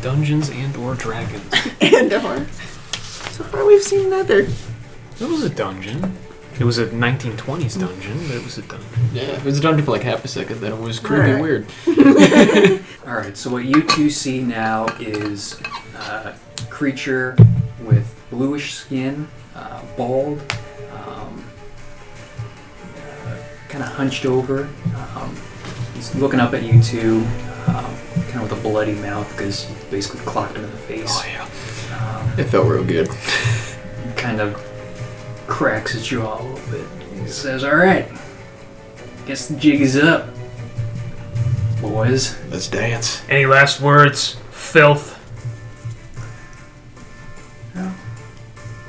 Dungeons and/or Dragons. And/or. So far we've seen neither. It was a dungeon. It was a 1920s dungeon, but it was a dungeon. Yeah, it was a dungeon for like half a second, then it was creepy weird. Alright, so what you two see now is a creature with bluish skin, bald, kind of hunched over. He's looking up at you two, kind of with a bloody mouth because you basically clocked him in the face. Oh, yeah. It felt real good. Kind of cracks his jaw a little bit. He says, alright, guess the jig is up, boys. Let's dance. Any last words? Filth. No.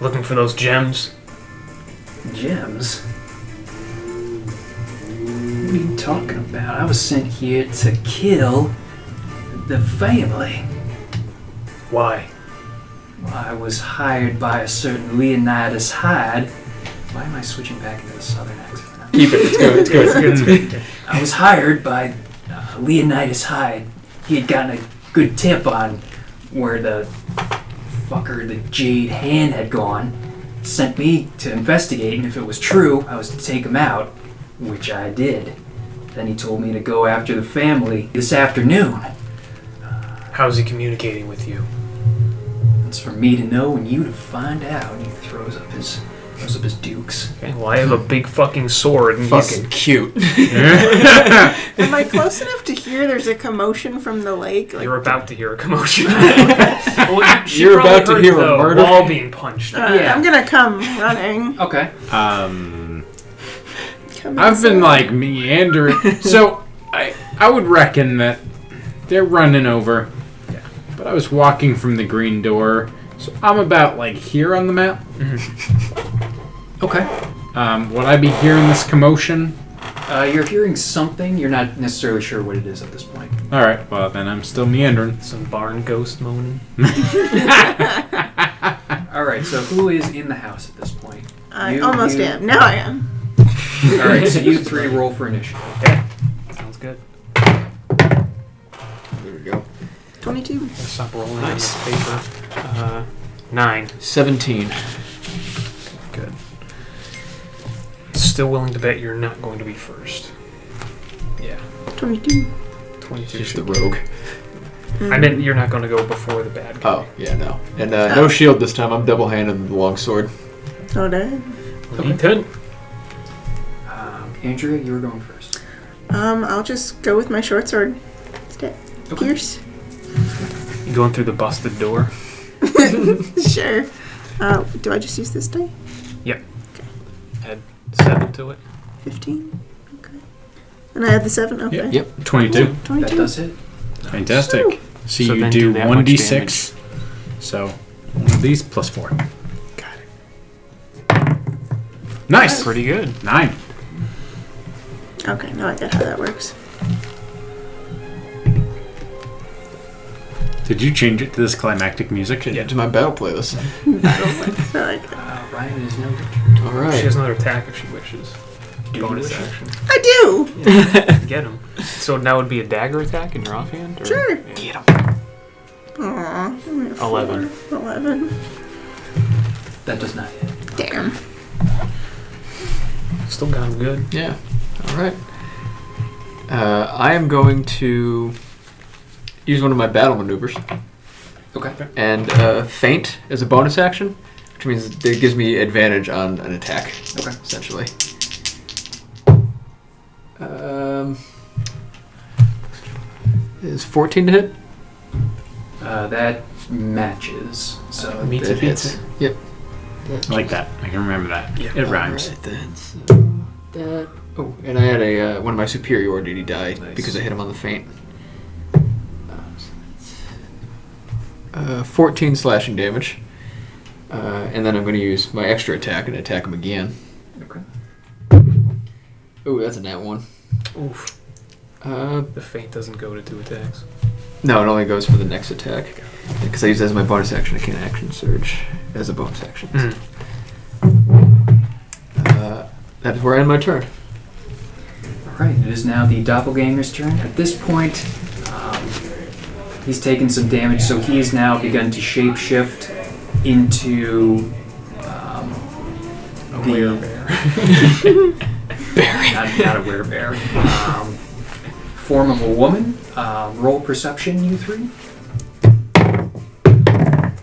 Looking for those gems? Gems? What are you talking about? I was sent here to kill the family. Why? I was hired by a certain Leonidas Hyde. Why am I switching back into the southern accent now? Keep it. It's good. I was hired by Leonidas Hyde. He had gotten a good tip on where the fucker, the Jade Hand, had gone. Sent me to investigate, and if it was true, I was to take him out, which I did. Then he told me to go after the family this afternoon. How's he communicating with you? It's for me to know and you to find out. And he throws up his dukes. Okay, well, I have a big fucking sword. And Fucking cute. Am I close enough to hear there's a commotion from the lake? You're about to hear a commotion. Well, You're about to hear a murder? Wall being punched. Yeah. I'm gonna come running. Okay. Come I've been inside. like meandering. So I would reckon that they're running over. Yeah. But I was walking from the green door, so I'm about like here on the map. Okay. Would I be hearing this commotion? You're hearing something. You're not necessarily sure what it is at this point. All right. Well, then I'm still meandering. Some barn ghost moaning. All right. So who is in the house at this point? I almost am. Now I am. All right. So you three roll for initiative. Okay. Sounds good. There we go. 22. Gotta stop rolling on this paper. 9. 17. Good. Still willing to bet you're not going to be first. Yeah. 22. 22. Just the rogue. I meant you're not going to go before the bad guy. Oh, yeah, no. And no shield this time. I'm double-handed with the long sword. Oh, dang. Okay. 10. Andrea, you were going first. I'll just go with my short sword. Stay. Okay. Pierce. You going through the busted door? Sure. Do I just use this die? Yep. Add 7 to it. 15. Okay. And I had the 7. Okay. Yep. 22. 22. That does hit. Fantastic. So So you then do do that much 1d6. So one of these plus 4. Got it. Nice. Pretty good. 9. Okay, now I get how that works. Did you change it to this climactic music? Change it to my battle playlist. So like, Ryan is no. All She right. has another attack if she wishes. Do you Bonus wish? action. I do! Get him. So now would be a dagger attack in your offhand? Or? Sure. Yeah. Get him. Aw. 11. 11. That does not hit. Damn. Still got him good. Yeah. All right. I am going to use one of my battle maneuvers Okay. and feint as a bonus action, which means it gives me advantage on an attack. Okay. Essentially. Is 14 to hit? That matches. So Meets It it beats hits. it. Yep. I like that. I can remember that. Yeah. It rhymes. Alright, then. So that. Oh, and I had a one of my superiority die Nice. because I hit him on the feint. 14 slashing damage. And then I'm going to use my extra attack and attack him again. Okay. Oh, that's a nat 1. Oof. The feint doesn't go to 2 attacks. No, it only goes for the next attack. Because I use it as my bonus action. I can't action surge as a bonus action. That is where I end my turn. Alright, it is now the doppelganger's turn. At this point, He's taken some damage, so he has now begun to shapeshift into A werebear. not a werebear. Form of a woman. Roll perception, you three.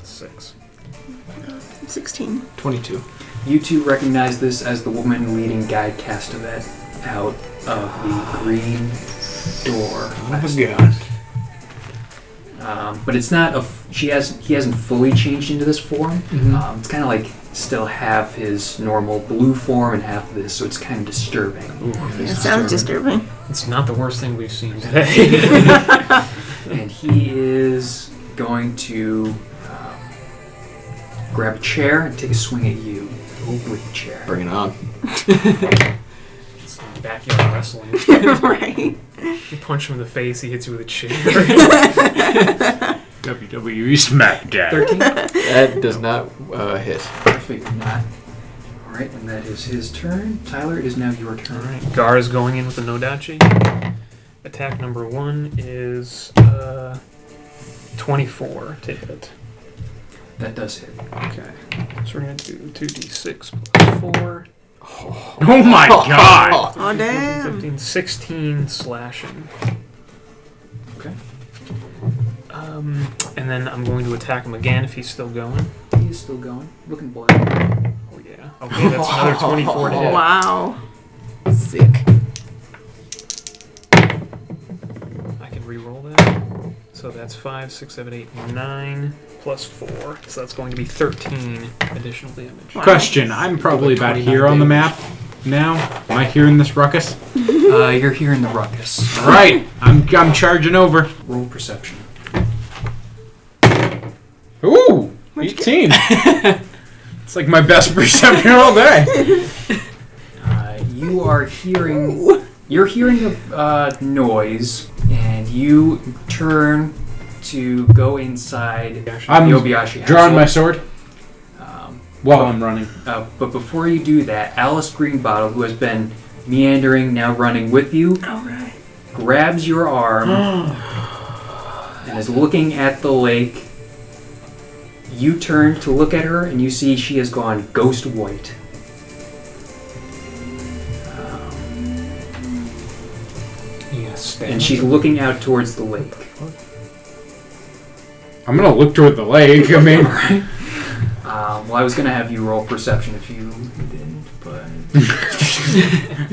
6. 16. 22. You two recognize this as the woman leading Guide Castavet out of the green door. Oh my god. But it's not he hasn't fully changed into this form. Mhm. It's kind of like still half his normal blue form and half this, so it's kind of disturbing. It sounds disturbing. It's not the worst thing we've seen today. And he is going to grab a chair and take a swing at you with the chair. Bring it on. It's like backyard wrestling. Right. You punch him in the face, he hits you with a chair. WWE SmackDown. 13? That does not hit. I figured not. Alright, and that is his turn. Tyler, it is now your turn. Alright, Gar is going in with the Nodachi. Attack number 1 is 24 to hit. That does hit. Okay. So we're going to do 2d6 plus 4. Oh my god! Oh, damn. 15, 16 slashing. Okay. And then I'm going to attack him again if he's still going. He is still going. Looking black. Oh yeah. Okay, that's another 24 to hit. Wow. Sick. I can re-roll that. So that's 5, 6, 7, 8, 9 plus 4. So that's going to be 13 additional damage. Wow. Question, I'm probably Like about 29 here on the damage. map now. Am I hearing this ruckus? You're hearing the ruckus. Right, I'm charging over. Roll perception. Ooh, 18. It's like my best perception all day. You are hearing... You're hearing a noise, and you turn to go inside I'm the Obayashi house. drawing my sword while I'm running. But before you do that, Alice Greenbottle, who has been meandering, now running with you, Alright. grabs your arm and is looking at the lake. You turn to look at her, and you see she has gone ghost white. Yes. And she's looking out towards the lake. I'm gonna look toward the lake. I mean, Well, I was going to have you roll perception if you didn't, but...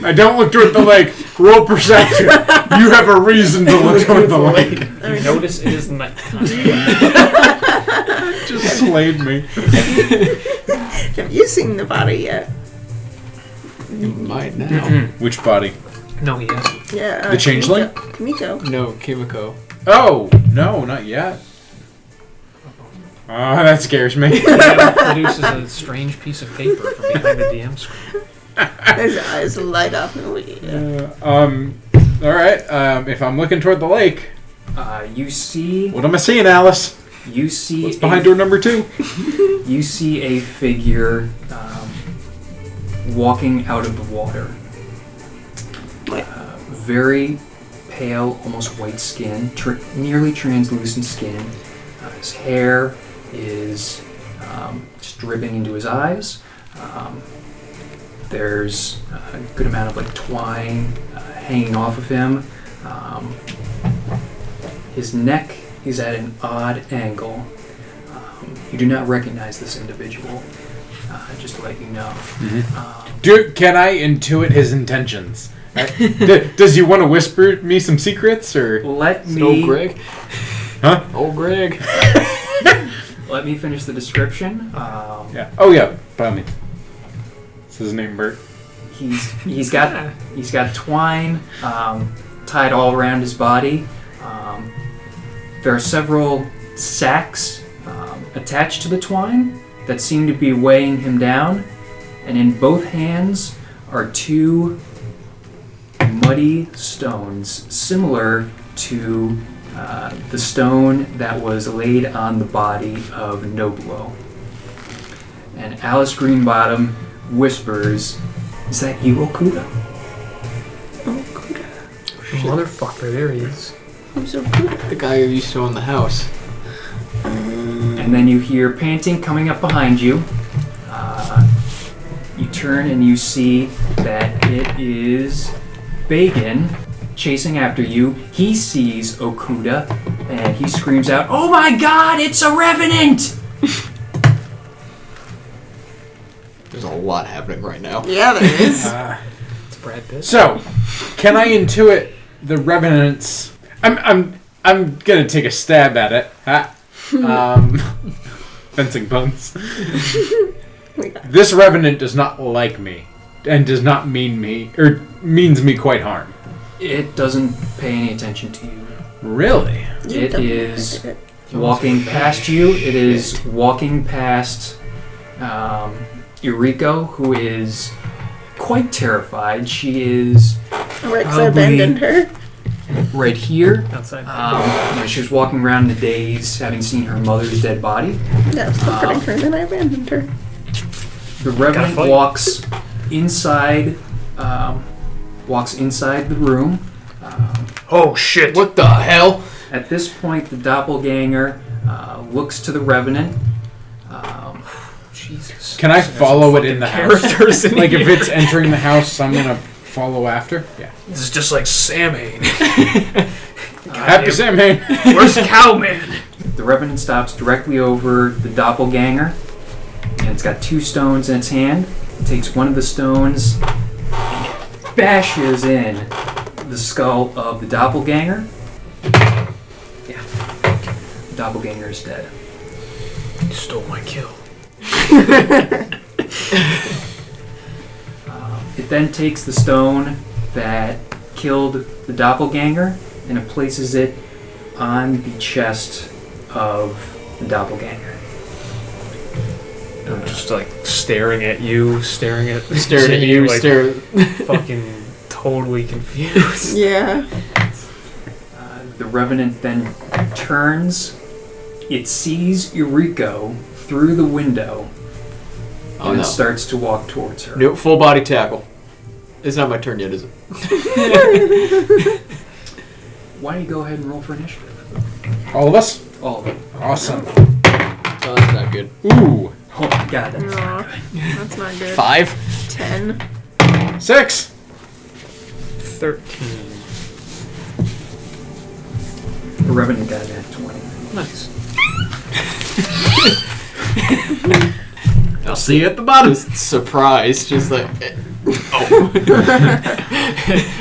I don't look toward the lake. Roll perception. You have a reason to look toward the lake. You notice it is nighttime. Just slayed me. Have you seen the body yet? You might now. Which body? No, he hasn't. Yeah. The changeling? Kimiko. No, Kimiko. Oh, no, not yet. That scares me. He produces a strange piece of paper from behind the DM screen. His eyes light up. Alright, if I'm looking toward the lake, You see... what am I seeing, Alice? You see... What's behind door number 2? You see a figure walking out of the water. Very pale, almost white skin, nearly translucent skin. His hair is just dripping into his eyes. There's a good amount of like twine hanging off of him. His neck is at an odd angle. You do not recognize this individual, just to let you know. Can I intuit his intentions? Does he want to whisper me some secrets, or Let Is it old me Greg? huh? Old Greg. let me finish the description. Yeah. Oh yeah. By me. Is his name Bert? He's got twine tied all around his body. There are several sacks attached to the twine that seem to be weighing him down, and in both hands are 2 muddy stones, similar to the stone that was laid on the body of Noblo. And Alice Greenbottom whispers, "Is that you, Okuda?" Oh, good. Motherfucker, there he is. Who's Okuda? The guy who used to own the house. And then you hear panting coming up behind you. You turn and you see that it is Bagan chasing after you. He sees Okuda and he screams out, "Oh my god, it's a revenant!" There's a lot happening right now. Yeah, there is. It's Brad Pitt. So, can I intuit the revenants? I'm gonna take a stab at it. Fencing puns. This revenant does not like me, and does not means me quite harm. It doesn't pay any attention to you. Really? It is walking past you. It is walking past Eureka, who is quite terrified. She is Right, because I abandoned her. right here. Outside. She was walking around in a daze, having seen her mother's dead body. Yeah, I was comforting her, and then I abandoned her. The Revenant fight. walks inside the room. Oh shit! What the hell? At this point, the doppelganger looks to the Revenant. Jesus. Can I follow it in the house? Characters in Like if here. it's entering the house, I'm gonna follow after. Yeah. This is just like Samhain. Happy Samhain. Where's Cowman? The Revenant stops directly over the doppelganger, and it's got 2 stones in its hand. It takes one of the stones and it bashes in the skull of the doppelganger. Yeah. The doppelganger is dead. You stole my kill. It then takes the stone that killed the doppelganger and it places it on the chest of the doppelganger. I'm just like staring at you, staring at Staring at you, like staring. fucking totally confused. Yeah. The Revenant then turns. It sees Eureka through the window Oh and no. it starts to walk towards her. Nope, full body tackle. It's not my turn yet, is it? Why don't you go ahead and roll for initiative? All of us? All of it. Awesome. Oh, that's not good. Ooh. Oh my god, that's Aw, that's not good. 5? 10. 6. 13. The Revenant got it at 20. Nice. I'll see you at the bottom. Surprise, just like.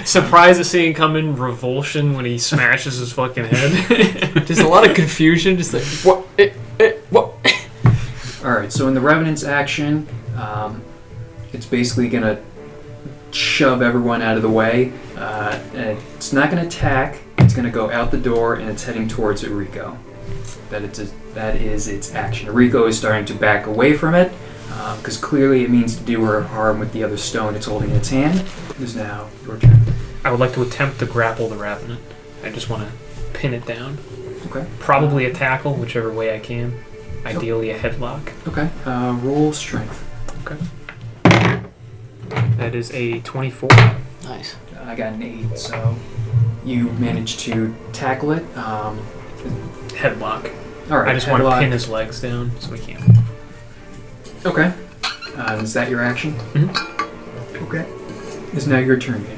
Surprised to see him come in revulsion when he smashes his fucking head. Just a lot of confusion, just like, what? What? Alright, so in the Revenant's action, it's basically going to shove everyone out of the way. And it's not going to attack. It's going to go out the door and it's heading towards Eureka. That is its action. Eureka is starting to back away from it because clearly it means to do her harm with the other stone it's holding in its hand. It is now your turn. I would like to attempt to grapple the Revenant. I just want to pin it down. Okay. Probably a tackle, whichever way I can. Ideally a headlock. Okay. Roll strength. Okay. That is a 24. Nice. I got an 8, so you managed to tackle it. Headlock. All right. I just want to headlock. pin his legs down so he can't move. Okay. Is that your action? Mhm. Okay. It's now your turn, Andrea.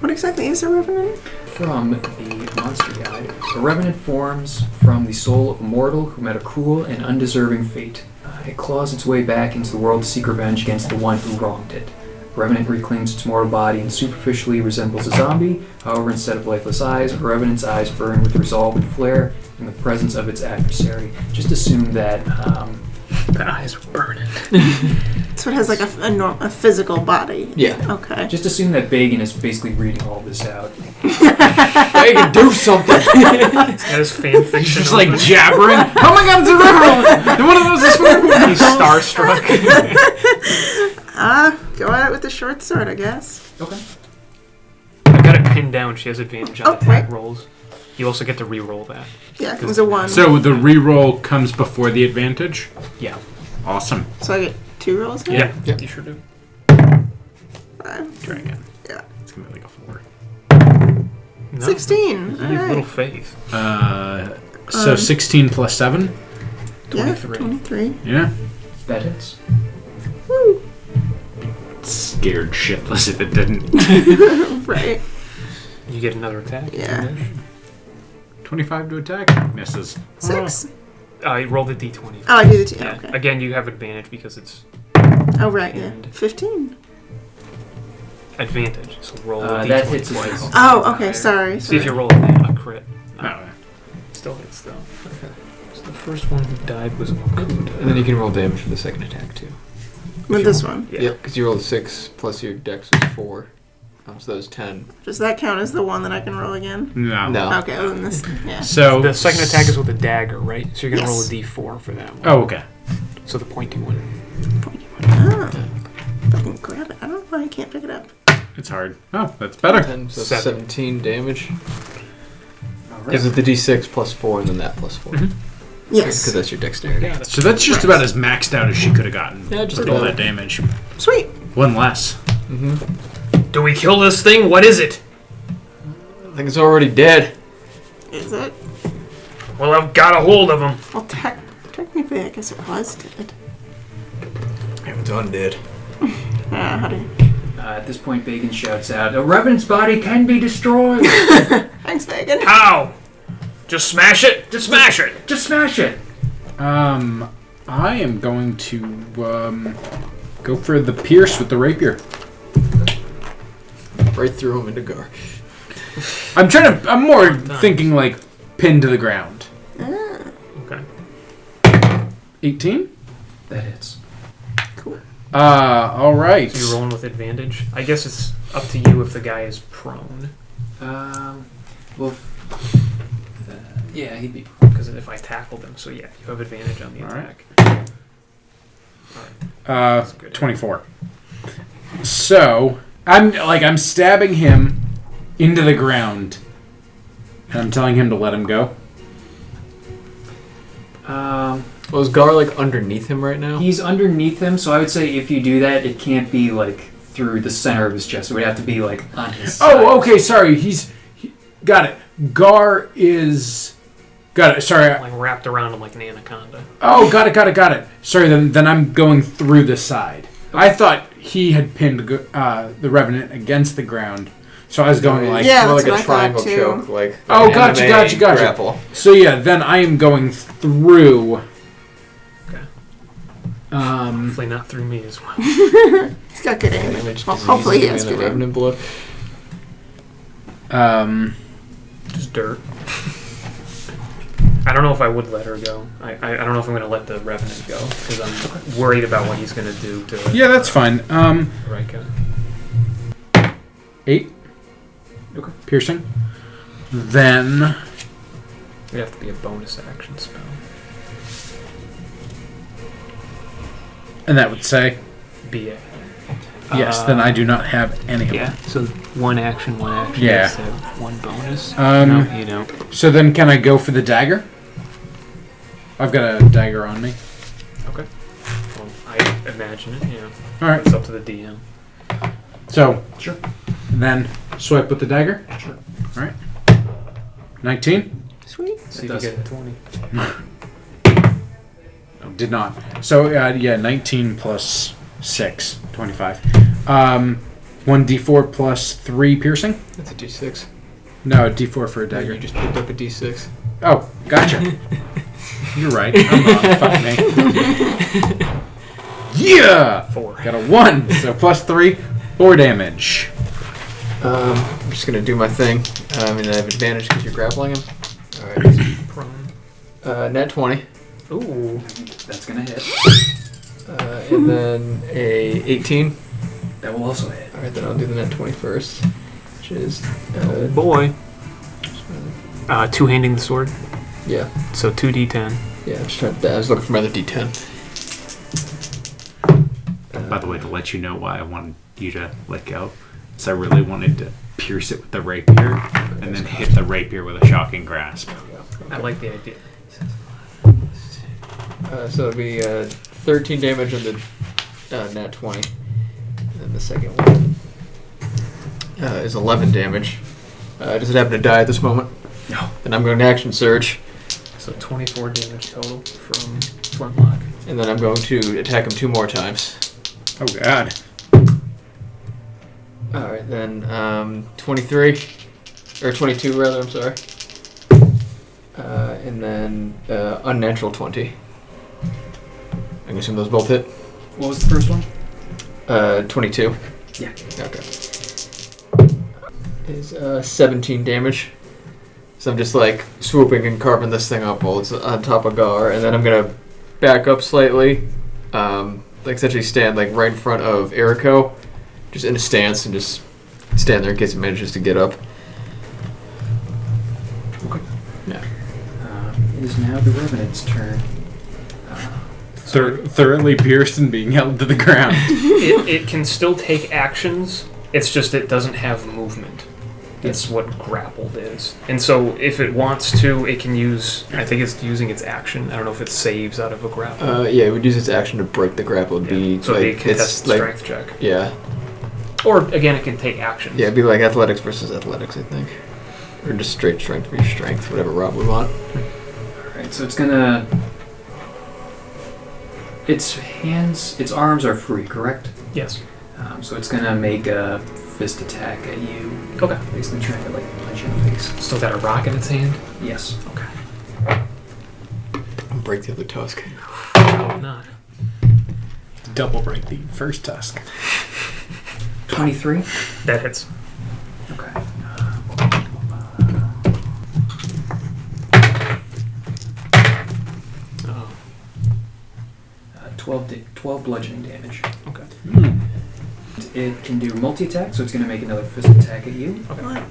What exactly is a revenant? From the Monster Guide, a revenant forms from the soul of a mortal who met a cruel and undeserving fate. It claws its way back into the world to seek revenge against the one who wronged it. A revenant reclaims its mortal body and superficially resembles a zombie. However, instead of lifeless eyes, a revenant's eyes burn with resolve and flare in the presence of its adversary. Just assume that The eyes are burning. So it has like a physical body. Yeah. Okay. just assume that Bagan is basically reading all this out. They can do something. He's got his fan fiction. Just like open. jabbering. Oh my god, it's a river! One of those is for He's starstruck. Go at it with the short sword, I guess. Okay. I got it pinned down. She has advantage on Oh, attack wait. rolls. You also get to re-roll that. Yeah, it was a 1. So the reroll comes before the advantage? Yeah. Awesome. So I get 2 rolls now? Yeah. Yeah. You sure do. 5. Try again. Yeah. It's gonna be like a 4. No. 16. You All have little right. faith. So 16 plus 7? Yeah, 23. 23. Yeah. That hits. Woo. Scared shitless if it didn't. Right. You get another attack. Yeah. 25 to attack. Misses. 6. You roll the d20. Oh, I do the 2. Yeah. Okay. Again, you have advantage because it's Oh, right, yeah. And- 15. advantage. So roll a d20 That hits as twice. well. Oh, okay, sorry. See if you sorry. roll a crit. No, No. still hits though. Okay. So the first one who died was Okuda. And then you can roll damage for the second attack too. With this one. Yeah. Yep, because you rolled 6 plus your dex was 4. So that was 10. Does that count as the one that I can roll again? No. No. Okay, other than this. Yeah. So The second attack is with a dagger, right? So you're gonna roll a Yes. d4 for that one. Oh, okay. So the pointy one. Oh. If I can grab it. I don't know why I can't pick it up. It's hard. Oh, that's better. 10, so 7. 17 damage. All Is it the d6 plus 4 and then that plus 4? Mhm. Yes. Because that's your dexterity. Yeah, that's So that's just about as maxed out as she could have gotten. Yeah, just with all about. that damage. Sweet. One less. Mm-hmm. Do we kill this thing? What is it? I think it's already dead. Is it? Well, I've got a hold of him. Well, technically, I guess it was dead. It's undead. How do you... At this point, Bacon shouts out, "A Revenant's body can be destroyed." Thanks, Megan. How? Just smash it? Just smash it. Just smash it. I am going to go for the pierce with the rapier. Right through him into Gar. I'm more thinking like pinned to the ground. Okay. 18? That hits. Cool. All right. So you're rolling with advantage. I guess it's up to you if the guy is prone. Well, yeah, he'd be. Because if I tackled him, so yeah, you have advantage on the All right. attack. That's good. 24. So I'm stabbing him into the ground, and I'm telling him to let him go. Well, is Gar like underneath him right now? He's underneath him, so I would say if you do that, it can't be like through the center of his chest. It would have to be like on his side. Oh, okay. Sorry. Got it. Gar is. Got it. Sorry. Like wrapped around him like an anaconda. Oh, got it. Sorry. Then I'm going through the side. I thought he had pinned the Revenant against the ground, so I was going like. Yeah, more that's like what a I triangle thought, too. choke, like. Oh, an gotcha. anime Grapple. So yeah, then I am going through. Okay. Um. Hopefully not through me as well. He's got good aim. Damage Well, disease hopefully he and has the good aim. Revenant blood. Just dirt. I don't know if I would let her go. I don't know if I'm going to let the Revenant go because I'm worried about what he's going to do to Yeah, that's fine. Rika. 8. Okay. Piercing. Then. It'd have to be a bonus action spell. And that would say. BA. Yes, then I do not have any of Yeah, them. so one action. Yeah. instead of one bonus. Um, no, you don't. So then can I go for the dagger? I've got a dagger on me. Okay. Well, I imagine it, yeah. Alright. It's up to the DM. So. Sure. Then swipe with the dagger. Sure. Alright. 19. Sweet. See if does. you get a 20. Did not. So, yeah, 19 plus 6. 25. 1d4 plus 3 piercing? That's a d6. No, d4 for a dagger. You just picked up a d6. Oh, gotcha. You're right. I'm wrong. Fuck me. Yeah! 4. Got a 1. So plus 3. 4 damage. I'm just gonna do my thing. And I have advantage because you're grappling him. Alright. Prone. Nat 20. Ooh. That's gonna hit. And then a 18. That will also hit. Alright, then I'll do the net 20 first. Which is. Oh boy. Two-handing the sword. Yeah. So 2d10. Yeah, I'm just trying to, I was looking for my other d10. By the way, to let you know why I wanted you to let go, is I really wanted to pierce it with the rapier and then hit the rapier with a shocking grasp. I like the idea. So it'll be 13 damage on the nat 20. And then the second one is 11 damage. Does it happen to die at this moment? No. Then I'm going to action surge, So 24 damage total from Flintlock. and then I'm going to attack him 2 more times. Oh god. Alright, then 23. Or 22, rather, I'm sorry. And then unnatural 20. I can assume those both hit. What was the first one? 22. Yeah. Okay. Is 17 damage. So I'm just like swooping and carving this thing up while it's on top of Gar, and then I'm gonna back up slightly, like essentially stand like right in front of Eriko, just in a stance, and just stand there in case he manages to get up. Okay. Yeah. It is now the Revenant's turn. Thoroughly pierced and being held to the ground. It can still take actions. It's just it doesn't have movement. That's what grappled is. And so if it wants to, it can use... I think it's using its action. I don't know if it saves out of a grapple. Yeah, it would use its action to break the grapple. It'd be So like, they can it's test like, strength check. Yeah. Or, again, it can take actions. Yeah, it'd be like athletics versus athletics, I think. Or just straight strength versus strength, whatever Rob would want. Alright, so it's gonna... Its arms are free, correct? Yes. So it's gonna make a fist attack at you. Okay. Basically trying to like punch you in the face. Still got a rock in its hand? Yes. Okay. Break the other tusk. Probably not. Double break the first tusk. 23? That hits. Okay. 12 bludgeoning damage. Okay. It can do multi-attack, so it's going to make another fist attack at you. Okay.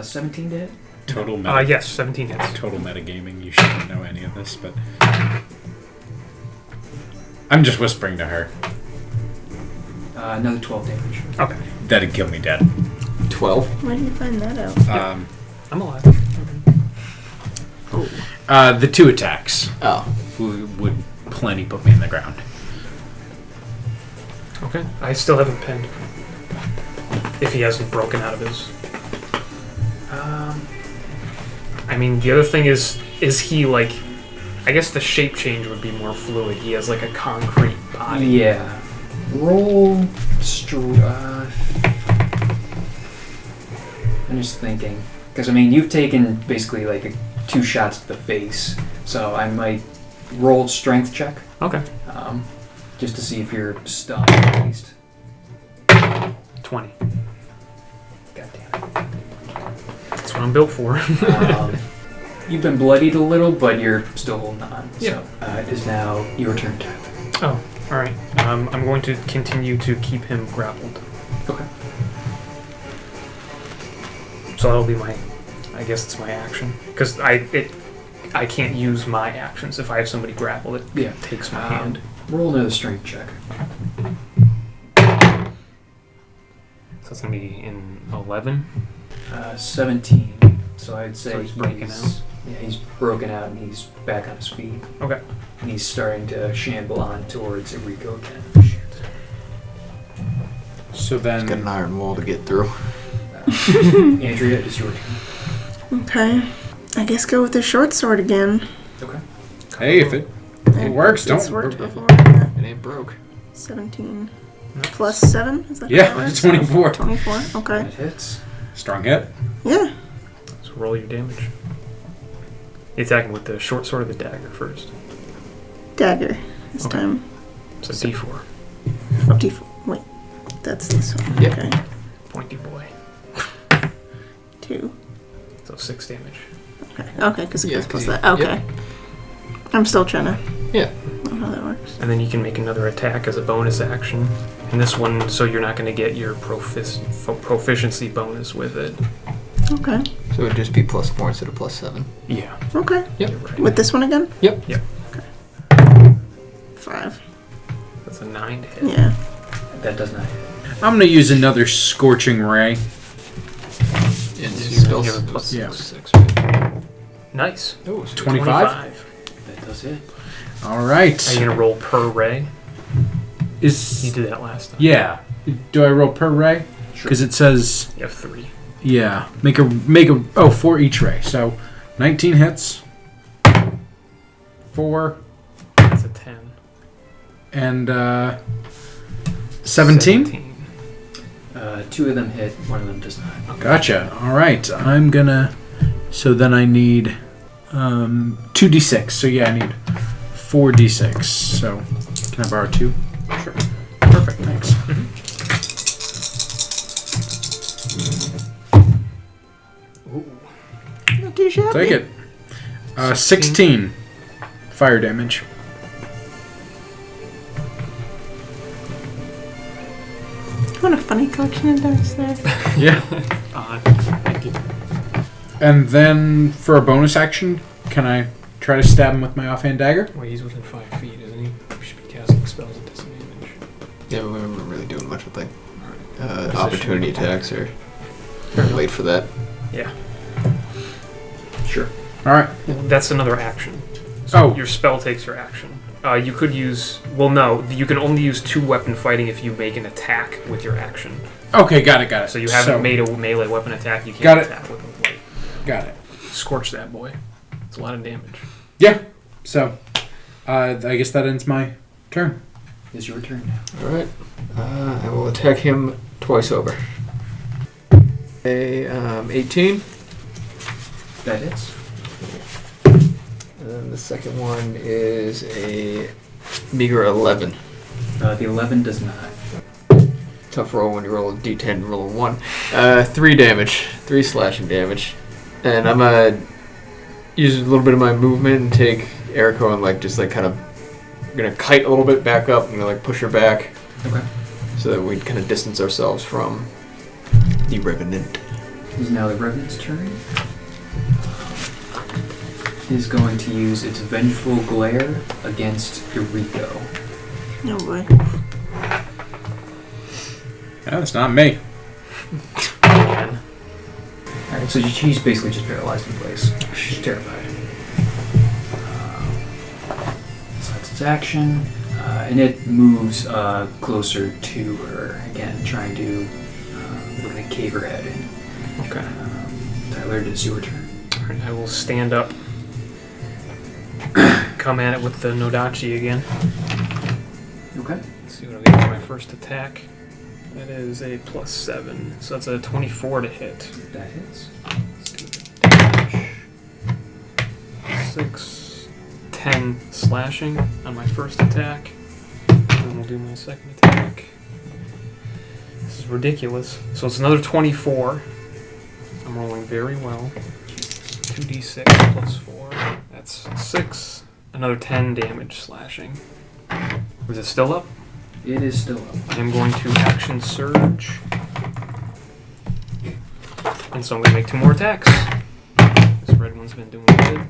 17 to hit. Total meta. Yes, 17 hits. Total metagaming. You shouldn't know any of this, but I'm just whispering to her. Another 12 damage. Okay. That'd kill me dead. 12. Where do you find that out? I'm alive. The 2 attacks Oh. would plenty put me in the ground. Okay. I still haven't pinned. If he hasn't broken out of his... I mean, the other thing is he like... I guess the shape change would be more fluid. He has like a concrete body. Yeah. Roll... I'm just thinking. Because, I mean, you've taken basically like 2 shots to the face. So I might roll strength check. Okay. Just to see if you're stunned at least. 20. God damn it. That's what I'm built for. You've been bloodied a little, but you're still holding on. Yeah. So it is now your turn, Tyler. Oh, alright. I'm going to continue to keep him grappled. Okay. So that'll be my... I guess it's my action. Because I can't use my actions. If I have somebody grappled, it takes my hand. Roll another strength check. So it's going to be in 11. 17. So I'd say So he's breaking out? Yeah, he's broken out and he's back on his feet. Okay. And he's starting to shamble on towards Enrico again. So Got an then, iron wall to get through. Andrea, it is your turn. Okay. I guess go with the short sword again. Okay. hey, if it works, It's don't. worked before. Yeah. It ain't broke. 17. Plus 7? Is that Yeah, how that works? 24. 24. Okay. That hits. Strong hit. Yeah. So roll your damage. You're attacking with the short sword or the dagger first. Dagger this Okay. time. So D4. D4. Wait. That's this one. Yep. Okay. Pointy boy. 2. So 6 damage. Okay. Okay, because it Yeah, goes plus 'cause that. you- Okay. I'm still trying to Yeah. know how that works. And then you can make another attack as a bonus action. And this one, so you're not going to get your proficiency bonus with it. Okay. So it would just be +4 instead of +7. Yeah. Okay. Yep. You're right. With this one again? Yep. 5. That's a 9 to hit. Yeah. That does not hit. I'm gonna use another scorching ray. And So you have a plus Yeah. 6. Right? Nice. Oh, 25? That does hit. All right. Are you going to roll per ray? You Is did that last time. yeah. Do I roll per ray? Because it says, You have 3. yeah, make a 4 each ray. So 19 hits, 4, That's a 10. and 17? 2 of them hit, 1 of them does not. Gotcha. All right. I'm gonna. So then I need 2d6. So yeah, I need 4d6. So can I borrow 2? Sure. Perfect. Thanks. Not too shabby. Take it. 16 fire damage. What a funny collection of dice there. Yeah. Thank you. And then for a bonus action, can I try to stab him with my offhand dagger? Well, he's within 5 feet, isn't he? We should be casting spells at disadvantage. Yeah, we weren't really doing much with like opportunity attacks or late for that. Yeah. Sure. All right. That's another action. So Oh. your spell takes your action. You could use... Well, no. You can only use 2 weapon fighting if you make an attack with your action. Okay, got it. So you haven't made a melee weapon attack, you can't Got it. attack with a blade. Got it. Scorch that boy. It's a lot of damage. Yeah. So I guess that ends my turn. It's your turn now. All right. I will attack him twice over. A 18. That hits. And then the second one is a meager 11. The 11 does not. Tough roll when you roll a d10 and roll a 1. 3 damage. 3 slashing damage. And I'm going to use a little bit of my movement and take Eriko and I'm going to kite a little bit back up. I'm going to push her back. Okay. So that we kind of distance ourselves from the Revenant. It is now the Revenant's turn. It is going to use its Vengeful Glare against Eureka. Oh boy. Yeah, that's not me. Again. Alright, so she's basically just paralyzed in place. She's terrified. So that's its action. And it moves closer to her again, trying to. We're going to cave her head in. Okay. Tyler, it is your turn. Alright, I will stand up. Come at it with the Nodachi again. Okay. Let's see what I'll get for my first attack. That is a +7. So that's a 24 to hit. That hits. Let's do the damage. 6, 10 slashing on my first attack. And then we'll do my second attack. This is ridiculous. So it's another 24. I'm rolling very well. 2d6 plus 4. That's 6. Another 10 damage slashing. Is it still up? It is still up. I'm going to action surge. And so I'm going to make 2 more attacks. This red one's been doing good.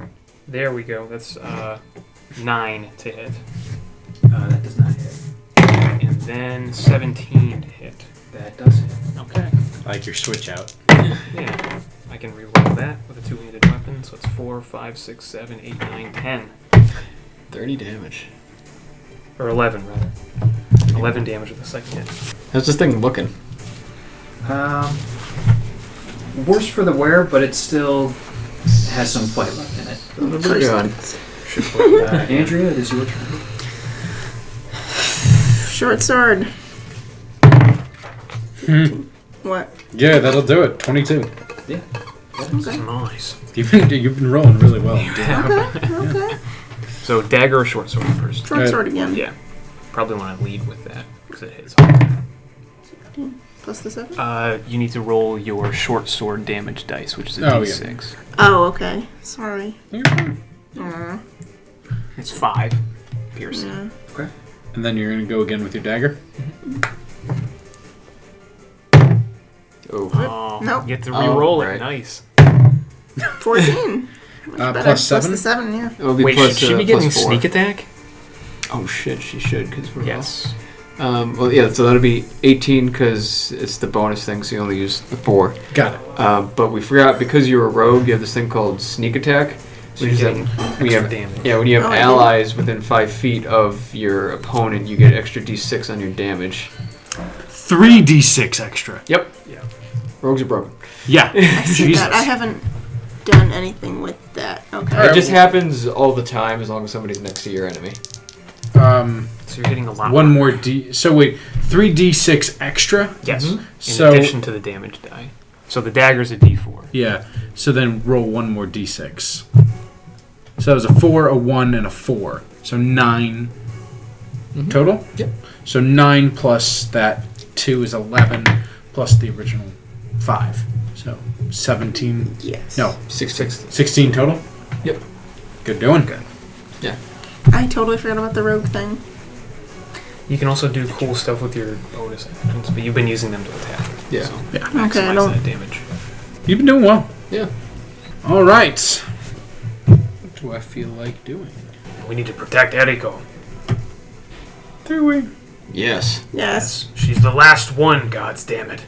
There we go. That's 9 to hit. That does not hit. And then 17 to hit. That does hit. Okay. I like your switch out. Yeah. I can reroll that with a 2-handed weapon. So it's 4, 5, 6, 7, 8, 9, 10. 30 damage. Or 11, rather. 11 damage with the second hit. How's this thing looking? Worse for the wear, but it still has some fight left in it. Pretty on. Andrea, it is your turn. Short sword. What? Yeah, that'll do it. 22. Yeah. Okay. Nice. You've been rolling really well. Okay. So dagger or short sword first? Short sword again. Yeah. Probably want to lead with that because it hits hard. Plus the 7? You need to roll your short sword damage dice, which is a d6. Oh, okay. Sorry. You're fine. Aw. It's 5 piercing. Yeah. Okay. And then you're going to go again with your dagger? Oh. Oh, Nope. you get to re-roll it. right. Nice. 14. Much better. plus 7? Plus the 7, yeah. It'll be Wait, plus, should she be plus getting 4. sneak attack? Oh shit, she should because we're Yes. well, yeah, so that'll be 18 because it's the bonus thing, so you only use the 4. Got it. But we forgot because you're a rogue, you have this thing called sneak attack. So which you're is getting we extra have damage. Yeah, when you have Oh, I didn't- allies within 5 feet of your opponent, you get extra d6 on your damage. 3d6 extra. Yep. Yeah. Rogues are broken. Yeah. I see Jesus. that. I haven't done anything with that. Okay. Alright, It just happens all the time as long as somebody's next to your enemy. So you're getting a lot. One more d. So wait, 3d6 extra. Yes. Mhm. In So addition to the damage die. So the dagger's a d4. yeah. So then roll one more d6. So that was a 4, a 1, and a 4. So 9 total. Yep. So 9 plus that 2 is 11 plus the original 5. So 17. Yes. No, 6. 16 total. Yep. Good doing. Good. I totally forgot about the rogue thing. You can also do cool stuff with your bonus actions, but you've been using them to attack. Yeah. So Yeah. Okay, I maximize don't. that damage. You've been doing well. Yeah. All right. What do I feel like doing? We need to protect Eriko. Do we? Yes. Yes. She's the last one, gods damn it.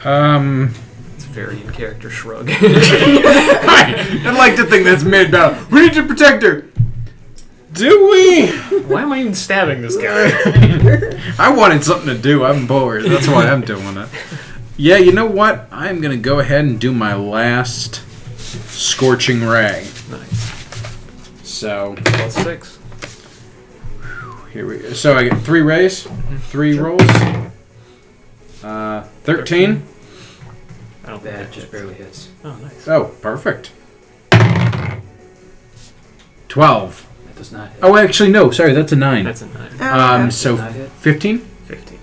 It's a very in character shrug. I'd like to think that's made battle. We need to protect her. Do we? Why am I even stabbing this guy? I wanted something to do. I'm bored. That's why I'm doing it. Yeah, you know what? I'm going to go ahead and do my last Scorching Ray. Nice. So, Plus 6. here we go. So I get 3 rays, 3 rolls. 13. I don't think That that just barely hits. Oh, nice. Oh, perfect. 12. That does not hit. Oh, actually, no. Sorry, that's a 9. That's a 9. Oh, So Does not hit? 15. 15.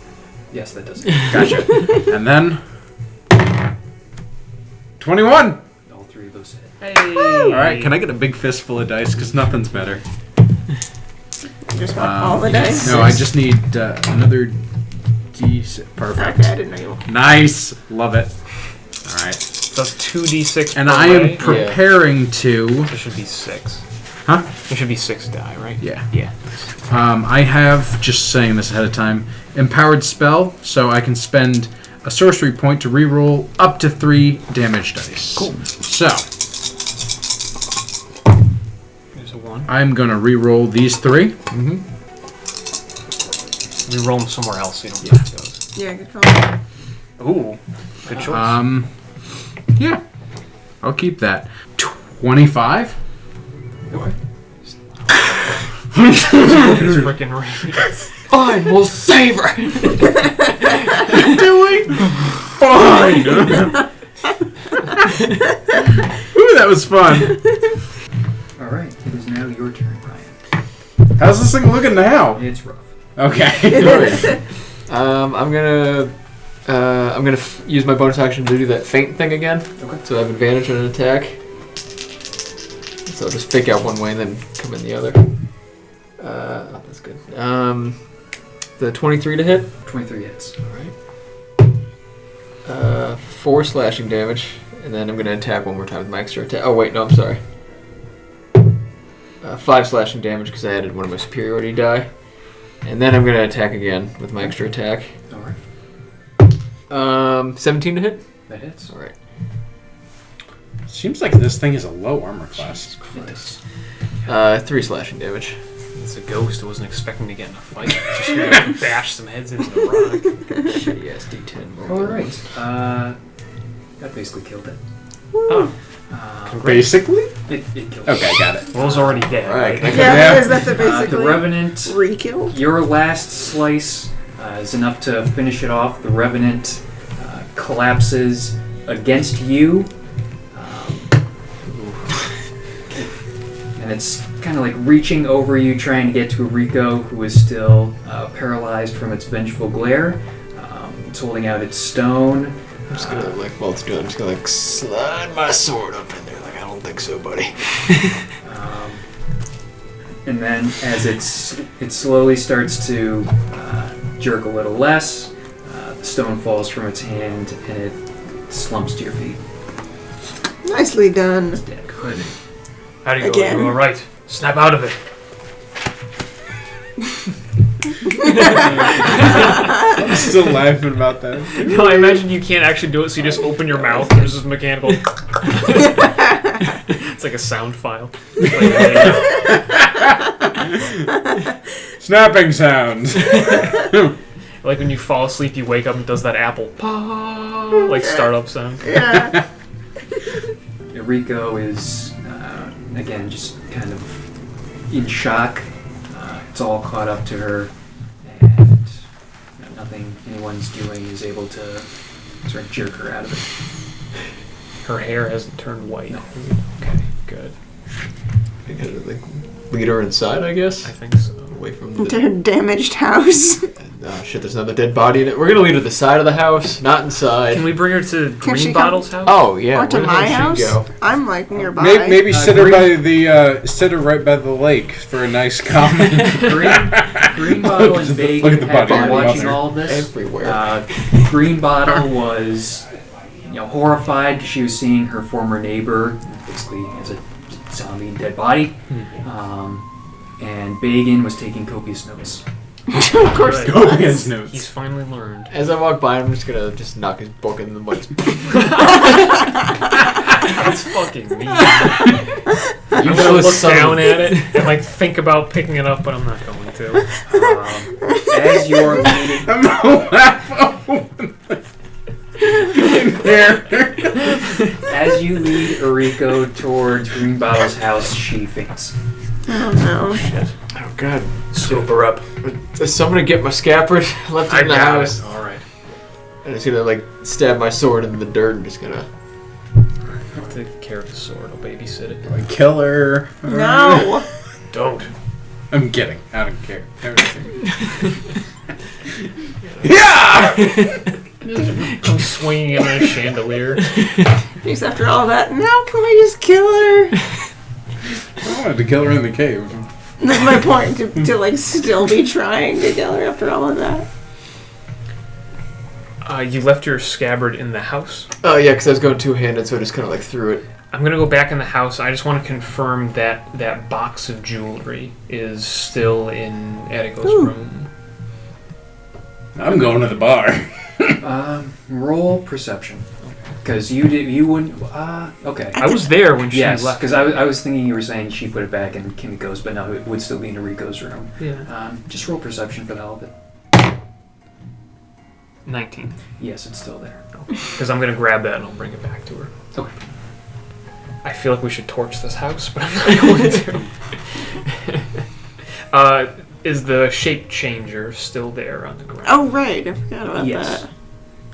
Yes, that does hit. Gotcha. And then 21. All 3 of those hit. Hey! All right, can I get a big fistful of dice? Because nothing's better. you just want all the dice? No, I just need another D6. Perfect. Okay, I didn't know you. Nice. Love it. All right. So that's 2d6 And per I am ray. preparing to... There should be 6. Huh? There should be 6 die, right? Yeah. Yeah. I have, just saying this ahead of time, empowered spell, so I can spend a sorcery point to reroll up to 3 damage dice. Cool. So, There's a 1. I'm going to reroll these 3. Mm-hmm. We roll them somewhere else so you don't Yeah. get those. Yeah, good call. Ooh. Good choice. Yeah. I'll keep that. 25? Okay. These freaking rings. Fine, we'll save her. Doing fine. Ooh, that was fun. Alright, it is now your turn, Ryan. How's this thing looking now? It's rough. Okay. I'm gonna use my bonus action to do that feint thing again. Okay. So I have advantage on an attack. So I'll just fake out one way and then come in the other. That's good. The 23 to hit. 23 hits. Alright. 4 slashing damage. And then I'm going to attack one more time with my extra attack. Oh, wait, no, I'm sorry. 5 slashing damage because I added one of my superiority die. And then I'm going to attack again with my extra attack. Alright. 17 to hit. That hits. Alright. Seems like this thing is a low armor class. Nice. 3 slashing damage. It's a ghost. I wasn't expecting to get in a fight. Just gonna bash some heads into the rock. Shitty ass D10. Alright. That basically killed it. Oh. Basically? It killed it. Okay, got it. Well, it's already dead. Right. Right? Yeah, because that's basically The Revenant, re-kill. your last slice is enough to finish it off. The Revenant collapses against you. And it's kind of like reaching over you, trying to get to Rico, who is still paralyzed from its vengeful glare. It's holding out its stone. I'm just gonna while it's doing, I'm just gonna slide my sword up in there. I don't think so, buddy. And then as it slowly starts to jerk a little less, the stone falls from its hand and it slumps to your feet. Nicely done. It's dead. Good. How do you Again. go? You all right? Snap out of it. I'm still laughing about that. No, I imagine you can't actually do it, so you just open your mouth. There's this mechanical. It's like a sound file. Snapping sounds. Like when you fall asleep, you wake up and it does that apple like startup sound. Yeah. Rico is, again, just kind of in shock. It's all caught up to her, and nothing anyone's doing is able to sort of jerk her out of it. Her hair hasn't turned white. No. Okay, good. You gotta, like, lead her inside, I guess? I think so. Away from To the... her damaged house. shit, there's another dead body in it. We're gonna lead her to the side of the house, not inside. Can we bring her to Can she Green come- Bottle's house? Oh, yeah. Or to where the my hell does she house. go? I'm like nearby. Maybe sit her Green- by the sit her right by the lake for a nice comment. Green Bottle and Look at Bacon the have body been on watching there. all of this. Everywhere. Green Bottle was, horrified because she was seeing her former neighbor basically as a zombie and dead body. And Bagan was taking copious notes. Of course. Good. Go against notes. He's finally learned. As I walk by, I'm just gonna knock his book in the mud. That's fucking mean. I'm You gonna look son of a- down at it and like think about picking it up, but I'm not going to. As you're leading, I'm gonna laugh as you lead Eriko towards Green Bottle's house, she faints. Oh no. Shit. Oh, God. Scoop her up. Is someone gonna get my scabbard left I in the got house? it. All right. I'm just gonna, like, stab my sword into the dirt and just gonna... I'll take care of the sword. I'll babysit it. Kill her. No. Don't. I'm kidding. I don't care. Everything. Yeah. I'm swinging in a chandelier. Jeez, after all that, now can we just kill her? I wanted to kill her in the cave. That's my point, to like still be trying to kill her after all of that. You left your scabbard in the house. Oh, yeah, because I was going two-handed, so I just kind of, like, threw it. I'm gonna go back in the house. I just want to confirm that that box of jewelry is still in Attico's room. I'm going to the bar. Roll perception. Because you wouldn't. Okay. I was there when she Yes, left. because I was thinking you were saying she put it back in Kimiko's, but no, it would still be in Eriko's room. Yeah. Just roll perception for the hell of it. 19. Yes, it's still there. Because I'm gonna grab that and I'll bring it back to her. Okay. I feel like we should torch this house, but I'm not going to. Is the shape changer still there on the ground? Oh right, I forgot about Yes. that.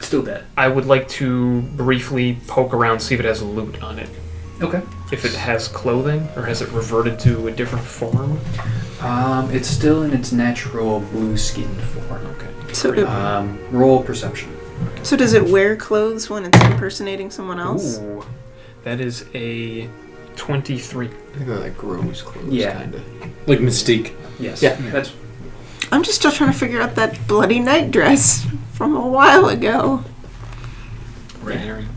Still dead. I would like to briefly poke around, see if it has loot on it. Okay. If it has clothing, or has it reverted to a different form? It's still in its natural blue skinned form. Okay. So, Roll perception. so does it wear clothes when it's impersonating someone else? Ooh. That is a 23. I think that, like, grows clothes, Yeah. kind of. Like Mystique. Yes. Yeah. That's I'm just still trying to figure out that bloody night dress from a while ago. Red herring.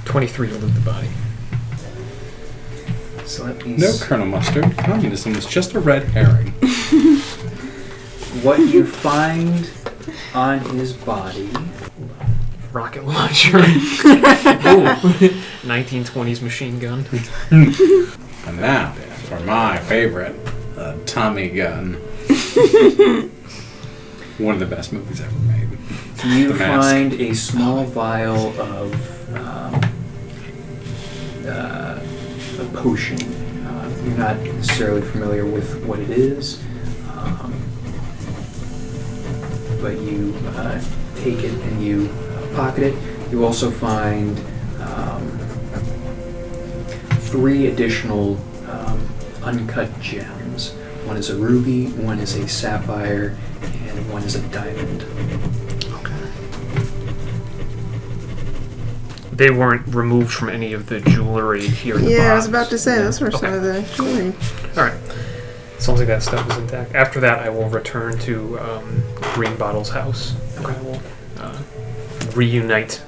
23 to loot the body. So let me. No Colonel Mustard. Communism was just a red herring. What you find on his body. Rocket launcher. Ooh. 1920s machine gun. And now, for my favorite, a Tommy gun. One of the best movies ever made. You The Mask. find a small vial of a potion. You're not necessarily familiar with what it is, but you take it and you pocket it. You also find 3 additional uncut gems. One is a ruby, one is a sapphire, and one is a diamond. They weren't removed from any of the jewelry here in the box. Yeah, I was about to say, those were some Okay. of the jewelry. Alright. Sounds like that stuff is intact. After that, I will return to Green Bottle's house. And I will reunite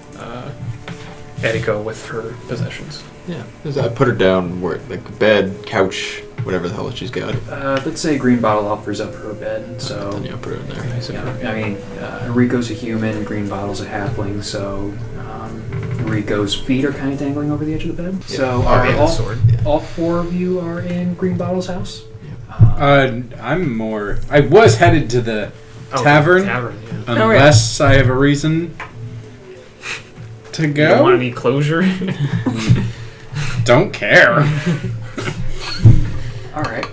Etiko with her possessions. Yeah. I put her down where, like, bed, couch, whatever the hell she's got. Let's say Green Bottle offers up her bed, so... Then, yeah, put her in there. Nice of her. I mean, Enrico's a human, Green Bottle's a halfling, so Rico's feet are kind of dangling over the edge of the bed. Yeah. So Oh, are yeah, all, sword. all four of you are in Green Bottle's house? I'm more. I was headed to the tavern, Tavern, yeah. unless I have a reason to You don't want go. any closure? Don't care. Alright,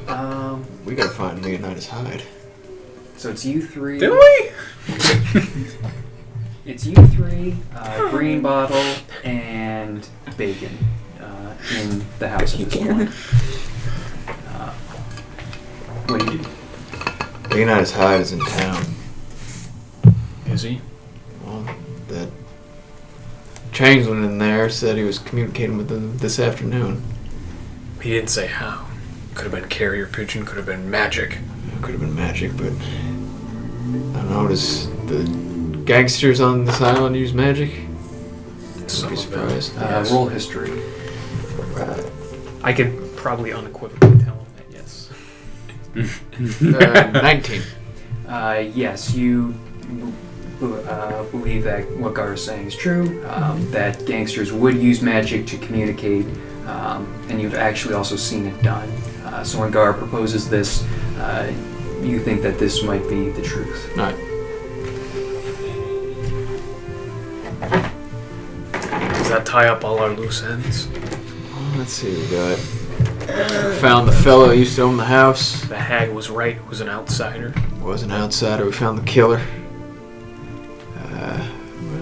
We gotta find Leonidas Hyde. so it's you three. Do we? It's you three, Green Bottle, and Bacon in the house at this point. What do you do? Leonidas Hyde is in town. Is he? Well, that changeling in there said he was communicating with them this afternoon. He didn't say how. Could have been carrier pigeon, could have been magic. It could have been magic, but I don't know. Does the gangsters on this island use magic? Some I'd be of them. surprised. Yes. Roll history. I could probably unequivocally tell him that yes. 19. Yes, you believe that what Gar is saying is true, that gangsters would use magic to communicate, and you've actually also seen it done. So when Gar proposes this, you think that this might be the truth. Right. Does that tie up all our loose ends? Well, let's see. We got found the fellow who used to own the house. The hag was right, was an outsider. Was an outsider. We found the killer.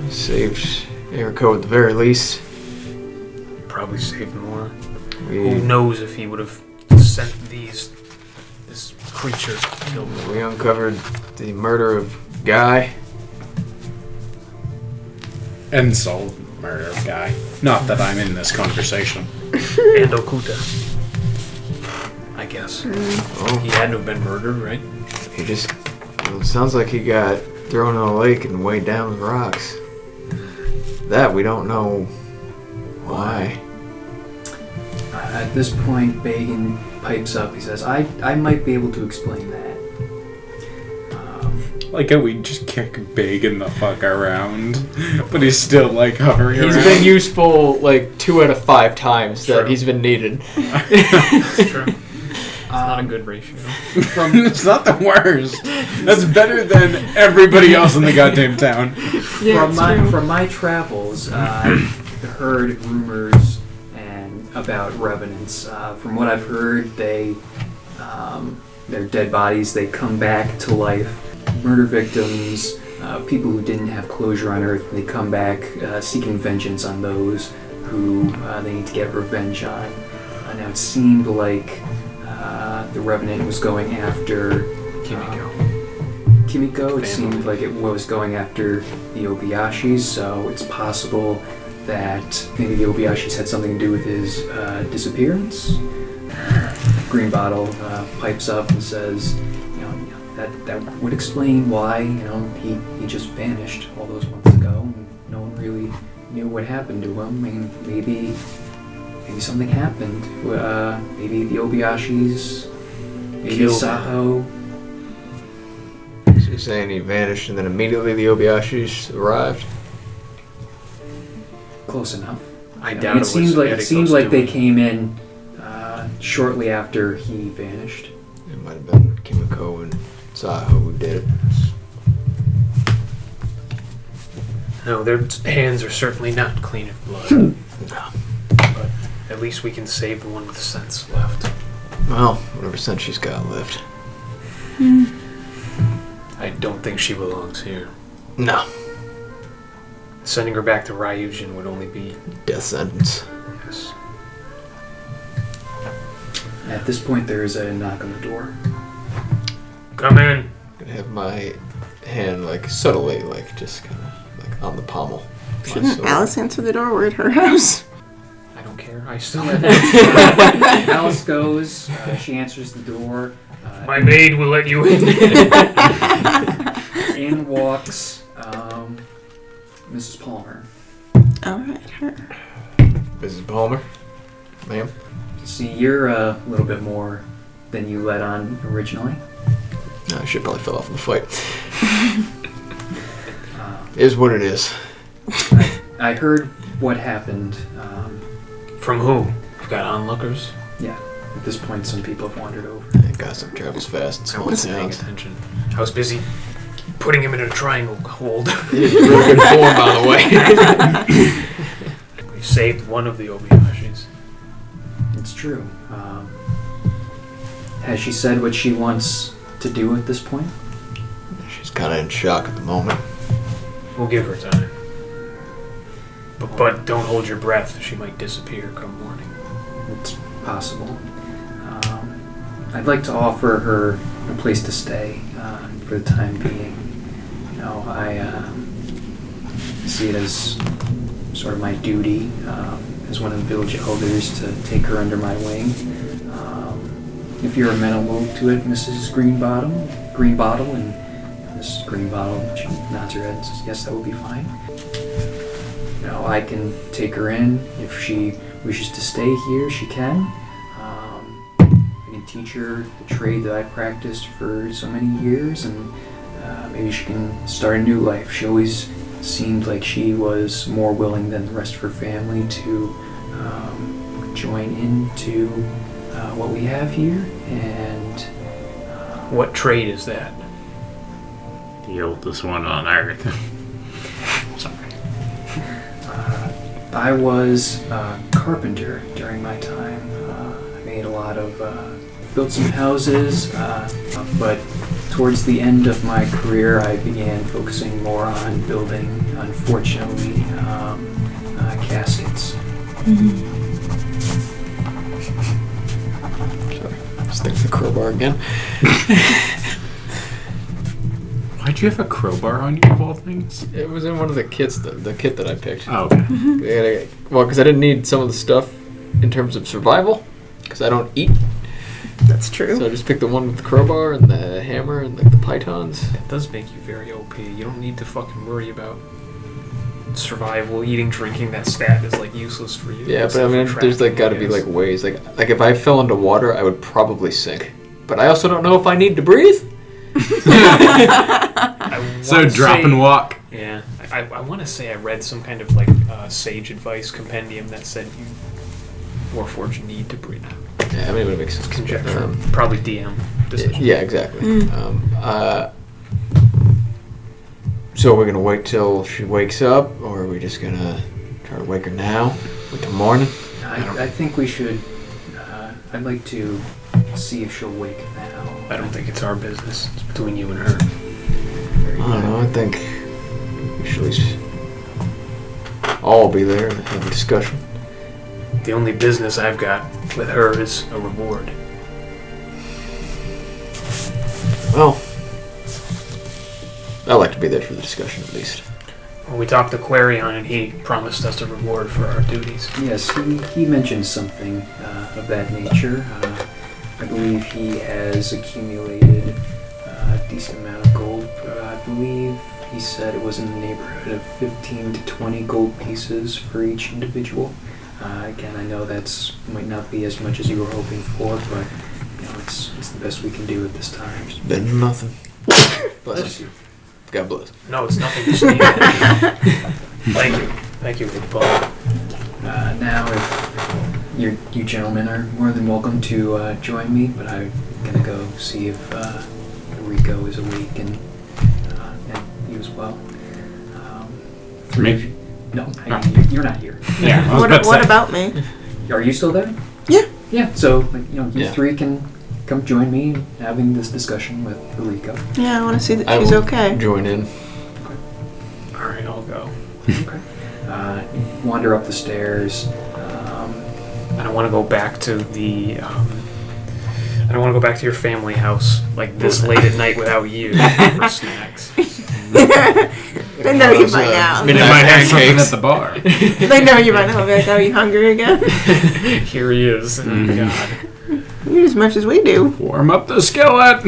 We saved Erico at the very least. Probably saved more. We Who knows if he would have sent this creature to kill me. we uncovered the murder of Guy. And soul murder guy. Not that I'm in this conversation. And Okuta. I guess. Oh, He had to have been murdered, right? he just. Well, it sounds like he got thrown in a lake and weighed down with rocks. That we don't know why. At this point, Bacon pipes up. He says, I might be able to explain that. Like how we just kick Bacon the fuck around, but he's still like hovering He's around. been useful like 2 out of 5 times that True. he's been needed. It's true. It's not a good ratio. It's not the worst. That's better than everybody else in the goddamn town. From my travels, I've heard rumors about revenants. From what I've heard, they're dead bodies. They come back to life. Murder victims, people who didn't have closure on Earth, they come back seeking vengeance on those who they need to get revenge on. Now it seemed like the Revenant was going after Kimiko. It seemed like it was going after the Obiyashis, so it's possible that maybe the Obiyashis had something to do with his disappearance. Green Bottle pipes up and says, that would explain why, he just vanished all those months ago, and no one really knew what happened to him. I mean, maybe something happened. Maybe the Obiyashis, maybe Killed Saho. So you're saying he vanished and then immediately the Obiyashis arrived? Close enough. I doubt it seemed close like to they it. came in shortly after he vanished. It might have been Kimiko and Saho who did it. No, their hands are certainly not clean of blood. No. But at least we can save the one with sense left. Well, whatever sense she's got left. I don't think she belongs here. No. Sending her back to Ryujin would only be... Death sentence. Yes. At this point, there is a knock on the door. Come in. I'm gonna have my hand like subtly, like just kind of like on the pommel. Shouldn't Alice answer the door? We're at her house. I don't care. I still have Alice goes. She answers the door. My maid will let you in. In walks Mrs. Palmer. Alright, her. Mrs. Palmer, ma'am. See, you're a little bit more than you let on originally. I should probably fell off in the fight. Is what it is. I heard what happened. From who? You've got onlookers? Yeah, at this point, some people have wandered over. Gossip travels fast in I small wasn't paying towns. attention. I was busy putting him in a triangle hold. Really good form, by the way. We've saved one of the Obiyashis. It's true. Has she said what she wants to do at this point? She's kind of in shock at the moment. We'll give her time. But don't hold your breath. She might disappear come morning. It's possible. I'd like to offer her a place to stay for the time being. I see it as sort of my duty as one of the village elders to take her under my wing. If you're amenable to it, Mrs. Greenbottle, and Mrs. Greenbottle, she nods her head and says, yes, that would be fine. I can take her in. If she wishes to stay here, she can. I can teach her the trade that I practiced for so many years, and maybe she can start a new life. She always seemed like she was more willing than the rest of her family to join into what we have here. And What trade is that? The oldest one on Earth. Sorry. I was a carpenter during my time. I made a lot of, built some houses, but towards the end of my career I began focusing more on building, unfortunately, caskets. Sorry. Stick to the crowbar again. Why'd you have a crowbar on you, of all things? It was in one of the kits, the kit that I picked. Oh, okay. Well, because I didn't need some of the stuff in terms of survival, because I don't eat. That's true. So I just picked the one with the crowbar and the hammer and like the pythons. That does make you very OP. You don't need to fucking worry about survival, eating, drinking. That stat is like useless for you. Yeah, but except I mean, for there's like got to tracking, be I like guess. ways. Like if I fell into water, I would probably sink. But I also don't know if I need to breathe. I So wanna drop say- and walk. Yeah, I want to say I read some kind of like sage advice compendium that said you Warforged need to breathe. Yeah, I mean, it would make sense. Conjecture, probably DM decision. Yeah, exactly. So we're gonna wait till she wakes up, or are we just gonna try to wake her now? Wait till morning? I think we should. I'd like to see if she'll wake now. I don't think it's our business. It's between you and her. Very I don't good. know. I think we should at least all be there and have a discussion. The only business I've got with her is a reward. Well, I like to be there for the discussion at least. Well, we talked to Quarion and he promised us a reward for our duties. Yes, he mentioned something of that nature. I believe he has accumulated a decent amount of gold. I believe he said it was in the neighborhood of 15 to 20 gold pieces for each individual. Again, I know that's might not be as much as you were hoping for, but it's the best we can do at this time. Better than nothing. Bless you. God bless. No, it's nothing to Steve. Thank you for the ball. Now, if you gentlemen are more than welcome to join me, but I'm gonna go see if Rico is awake and you as well. Me? of you- No, you're not here. Yeah. I was about to What say. about me? Are you still there? Yeah. Yeah. So you Yeah. three can come join me in having this discussion with Rico. Yeah, I want to see that I she's will okay. Join in. All right, I'll go. Okay. Wander up the stairs. I don't want to go back to the. I don't want to go back to your family house like this late at night without you for snacks. They know you by now. They Midnight might have something pancakes. at the bar. They know you by now. They're like, are you hungry again? Here he is. Oh, God. You eat as much as we do. Warm up the skillet.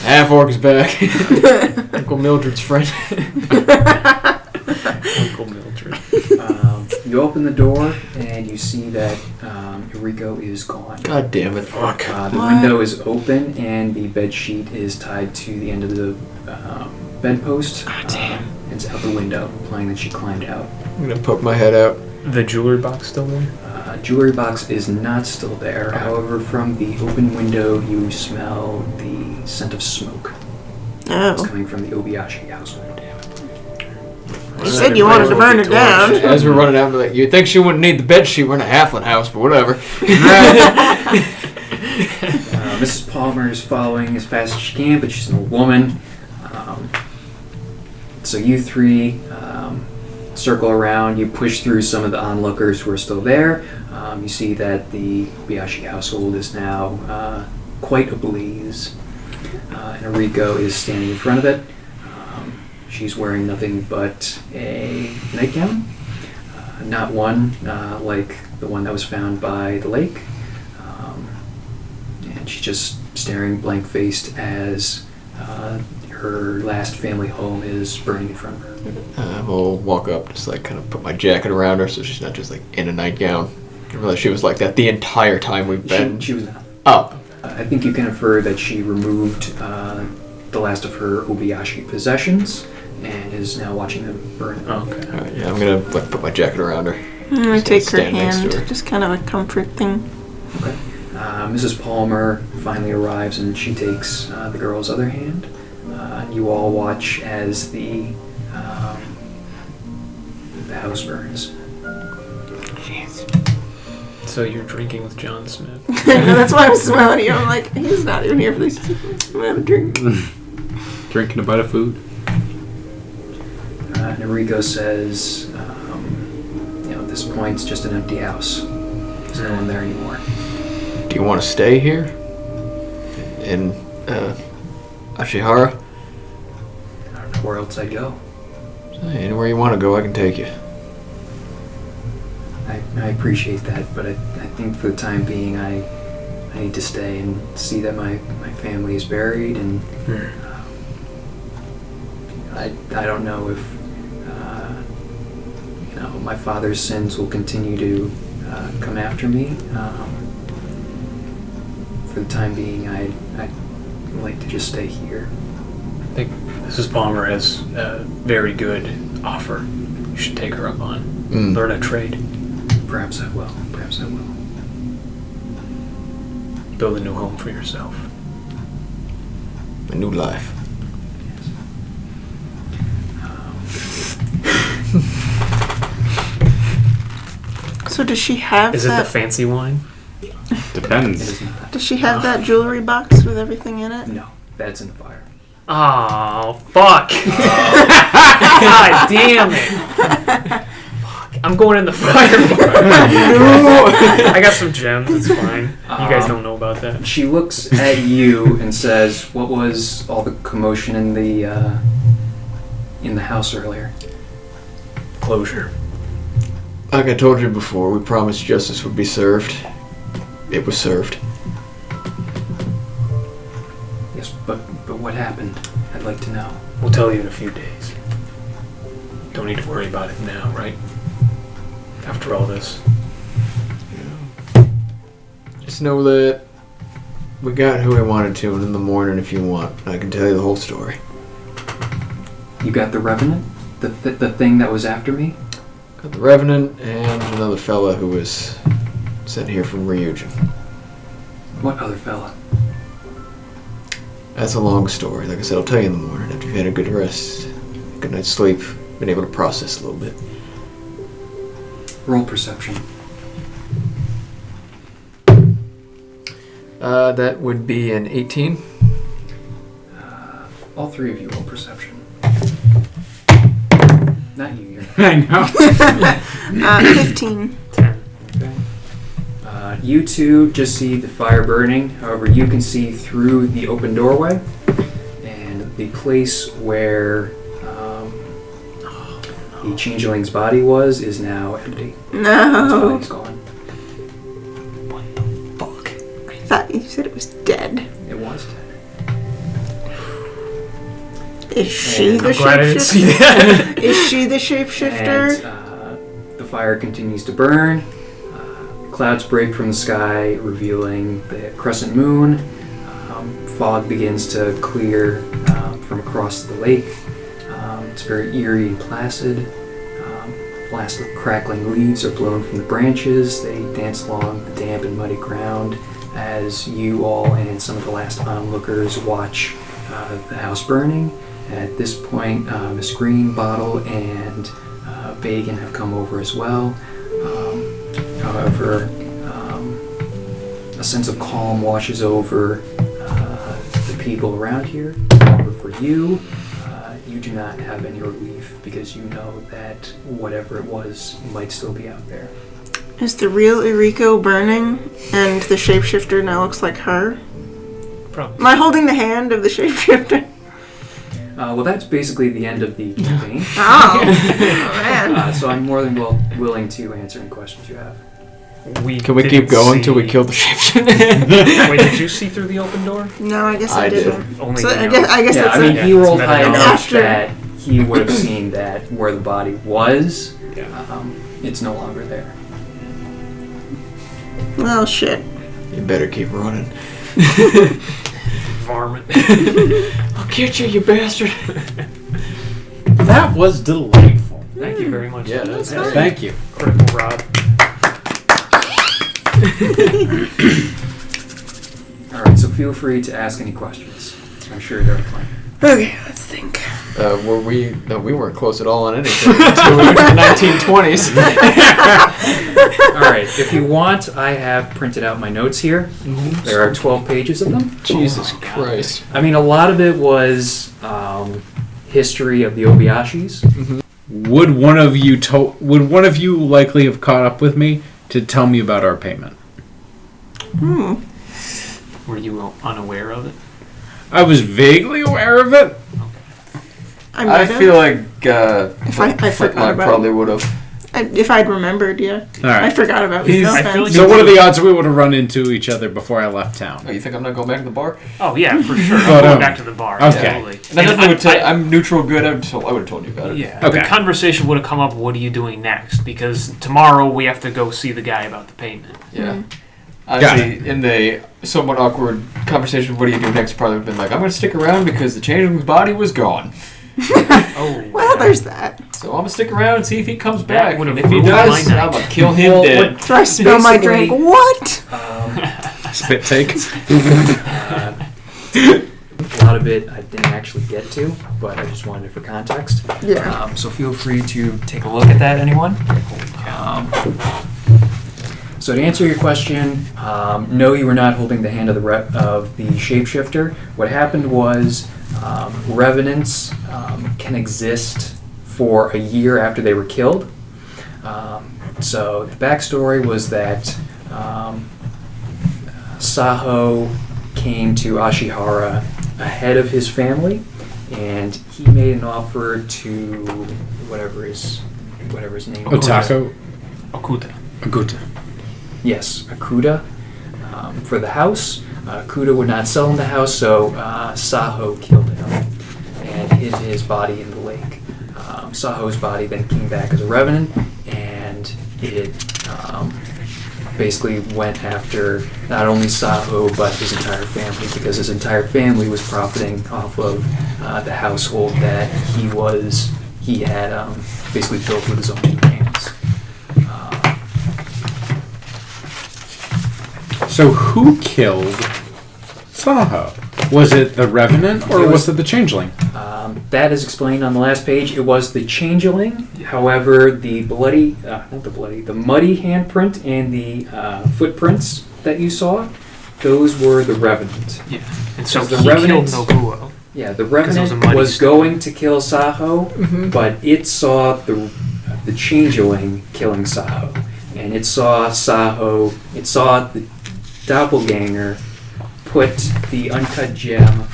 Half orc is back. Uncle Mildred's friend. Uncle Mildred. You open the door and you see that Rico is gone. God damn it. Fuck. The What? window is open and the bed sheet is tied to the end of the bedpost. It's out the window, implying that she climbed out. I'm gonna poke my head out. The jewelry box still there? Jewelry box is not still there. However, from the open window, you smell the scent of smoke. It's coming from the Obayashi household. You said you wanted to burn it down. As we're running out, like, you'd think she wouldn't need the bed sheet. We're in a halfling house, but whatever. Mrs. Palmer is following as fast as she can, but she's an old woman. So you three circle around. You push through some of the onlookers who are still there. You see that the Obayashi household is now quite ablaze. And Enrico is standing in front of it. She's wearing nothing but a nightgown. Not one like the one that was found by the lake. And she's just staring blank-faced as her last family home is burning in front of her. We'll walk up, just like kind of put my jacket around her so she's not just like in a nightgown. I didn't realize she was like that the entire time we've been. She was not. Oh. I think you can infer that she removed the last of her Obayashi possessions and is now watching them burn. Oh, okay. All right, yeah, I'm gonna like put my jacket around her. I'm gonna Just take her stand next hand, to her. just kind of a comfort thing. Okay. Mrs. Palmer finally arrives and she takes the girl's other hand. You all watch as the house burns. So you're drinking with John Smith. That's why I'm smiling. I'm like, he's not even here for this. I'm gonna have a drink. Drinking a bite of food. And Enrico says, at this point, it's just an empty house. There's no one there anymore. Do you want to stay here? In Ashihara? I don't know where else I'd go. Hey, anywhere you want to go, I can take you. I appreciate that, but I think for the time being, I need to stay and see that my family is buried, and I don't know if my father's sins will continue to come after me. For the time being, I'd like to just stay here. I think Mrs. Palmer has a very good offer. You should take her up on. Learn a trade. Perhaps I will. Perhaps I will. Build a new home for yourself. A new life. So does she have Is it the that? fancy wine? Depends. Does she have that jewelry box with everything in it? No, that's in the fire. Oh, fuck. God damn it. Fuck. I'm going in the fire. I got some gems. It's fine. You guys don't know about that. She looks at you and says, "What was all the commotion in the house earlier?" Closure. Like I told you before, we promised justice would be served. It was served. Yes, but what happened? I'd like to know. We'll tell you in a few days. Don't need to worry about it now, right? After all this. Just know that we got who we wanted to, and in the morning, if you want, I can tell you the whole story. You got the Revenant? The thing that was after me? Got the Revenant and another fella who was sent here from Ryujin. What other fella? That's a long story. Like I said, I'll tell you in the morning after you've had a good rest, good night's sleep, been able to process a little bit. Roll perception. That would be an 18. All three of you roll perception. Not you, you're I know. 15. 10. okay. You two just see the fire burning. However, you can see through the open doorway, and the place where the changeling's body was is now empty. His No. body's gone. What the fuck? I thought you said it was dead. It was. Is she And the I'm glad I didn't see shapeshifter? that. Is she the shapeshifter? And the fire continues to burn. Clouds break from the sky, revealing the crescent moon. Fog begins to clear from across the lake. It's very eerie and placid. Last crackling leaves are blown from the branches. They dance along the damp and muddy ground as you all and some of the last onlookers watch the house burning. At this point, Miss Green, Bottle, and Bagan have come over as well. However, a sense of calm washes over the people around here. However, for you, you do not have any relief because you know that whatever it was might still be out there. Is the real Eriko burning and the shapeshifter now looks like her? Probably. Am I holding the hand of the shapeshifter? Well, that's basically the end of the campaign. Oh, man. So I'm more than willing to answer any questions you have. Can we didn't keep going see- till we kill the shapeshifter? Wait, did you see through the open door? No, I guess I I did. didn't. Only So you I know. guess Yeah, that's I mean, it. he rolled It's high enough After- that he would have seen that where the body was, Yeah. it's no longer there. Well, shit. You better keep running. Varmint. I'll get you, you bastard. That was delightful. Thank you very much. Yeah, that's That's Thank you. critical, Rob. Alright, so feel free to ask any questions. I'm sure there are plenty. Okay, let's think. Were we? No, we weren't close at all on anything until we went to the 1920s. Alright, if you want, I have printed out my notes here. There are 12 pages of them. Jesus Christ. I mean, a lot of it was history of the Obayashis. Would one of you likely have caught up with me to tell me about our payment? Were you unaware of it? I was vaguely aware of it. I, I might have. feel like If I forgot Flintlock about probably would have. if I'd remembered, yeah. All right. I forgot about He's- it. No I feel offense. like So what are the odds we would have run into each other before I left town? Oh, you think I'm not going back to the bar? Oh yeah, for sure. But, I'm going back to the bar. okay. Absolutely. And I definitely And would tell. I'm neutral good. I would have told you about it. Yeah. Okay. The conversation would have come up. What are you doing next? Because tomorrow we have to go see the guy about the payment. Yeah. Got Honestly, in the somewhat awkward conversation, what do you do next? Probably would have been like, I'm going to stick around because the changeling's body was gone. Oh. Well, there's that. So I'm going to stick around and see if he comes That back. would And have if he ruined does, my night. I'm going to kill him Well, dead. So I spill my Basically- drink. What? Spit take. A lot of it I didn't actually get to, but I just wanted it for context. Yeah. So feel free to take a look at that, anyone. So to answer your question, no, you were not holding the hand of the shapeshifter. What happened was revenants can exist for a year after they were killed. So the backstory was that Saho came to Ashihara ahead of his family, and he made an offer to whatever his name was. Otako. Okuta. Aguta. Yes, Akuda, for the house. Akuda would not sell him the house, so Saho killed him and hid his body in the lake. Saho's body then came back as a revenant, and it basically went after not only Saho but his entire family, because his entire family was profiting off of the household that he had basically built with his own hands. So who killed Saho? Was it the Revenant or was it the Changeling? That is explained on the last page. It was the changeling. However, the muddy handprint and the footprints that you saw, those were the revenant. Yeah. And so The he Revenant- killed Nobuo. Yeah, the 'Cause it was a revenant muddy was stone. going to kill Saho, but it saw the changeling killing Saho, and it saw Saho. It saw the doppelganger put the uncut gem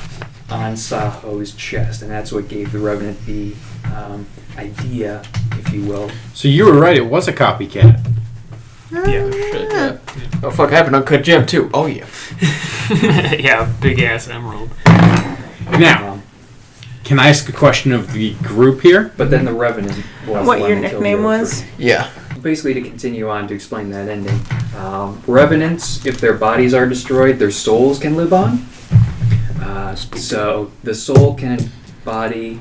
on Saho's chest, and that's what gave the revenant the idea, if you will. So you were right, it was a copycat. Yeah. Shit, yeah. Oh, fuck, I have an uncut gem, too. Oh, yeah. Yeah, big ass emerald. Now, can I ask a question of the group here? But then the revenant was What the one your that killed nickname the other was? Yeah. Basically, to continue on to explain that ending, revenants, if their bodies are destroyed, their souls can live on. So the soul can body,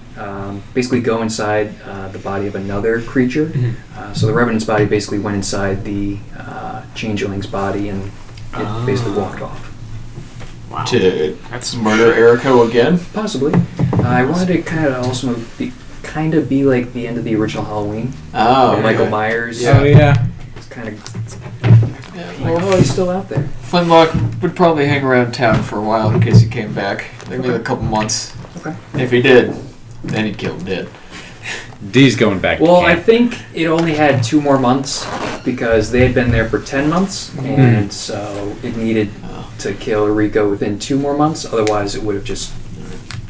basically go inside the body of another creature. So the Revenant's body basically went inside the Changeling's body, and it basically walked off. Wow. To That's murder Erico again? Possibly. I wanted to kind of also be like the end of the original Halloween. Oh, Michael Myers. Oh yeah. It's kind of Yeah, like, oh, he's still out there. Flintlock would probably hang around town for a while in case he came back. Maybe a couple months. Okay. If he did, then he'd kill him dead. D's going back. Well, to I camp. think it only had 2 more months because they had been there for 10 months, and so it needed to kill Rico within 2 more months. Otherwise, it would have just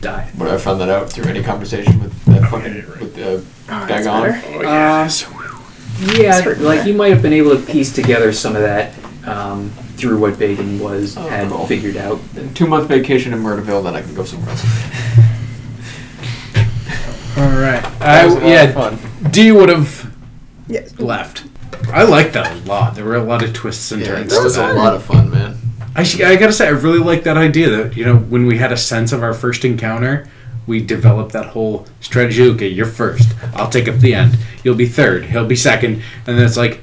died. Would I found that out through any conversation with that fucking with guy gone? Yeah, like you might have been able to piece together some of that through what Bagan had cool. figured out. 2-month vacation in Murderville, then I can go somewhere else. All right. That was a lot of fun. D would have Yes. left. I liked that a lot. There were a lot of twists and Yeah, turns. that was to a that. lot of fun, man. I gotta say, I really like that idea that, when we had a sense of our first encounter, we developed that whole strategy. Okay, you're first. I'll take up the end. You'll be third. He'll be second. And then it's like,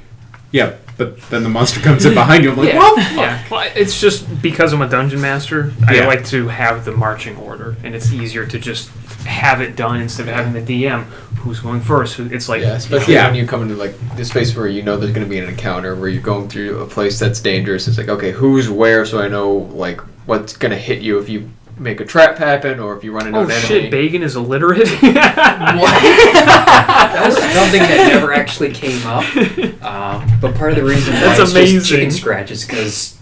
yeah, but then the monster comes in behind you. I'm like, Yeah. well, Yeah. Well, it's just because I'm a dungeon master, I Yeah. like to have the marching order, and it's easier to just have it done instead of having the DM who's going first. It's like, Yeah, especially Yeah. when you come into like this space where you know there's going to be an encounter where you're going through a place that's dangerous. It's like, okay, who's where, so I know like what's going to hit you if you make a trap happen or if you run into oh an enemy. shit, Bagan is illiterate. That was something that never actually came up. But part of the reason why That's it's amazing. just chicken scratch is because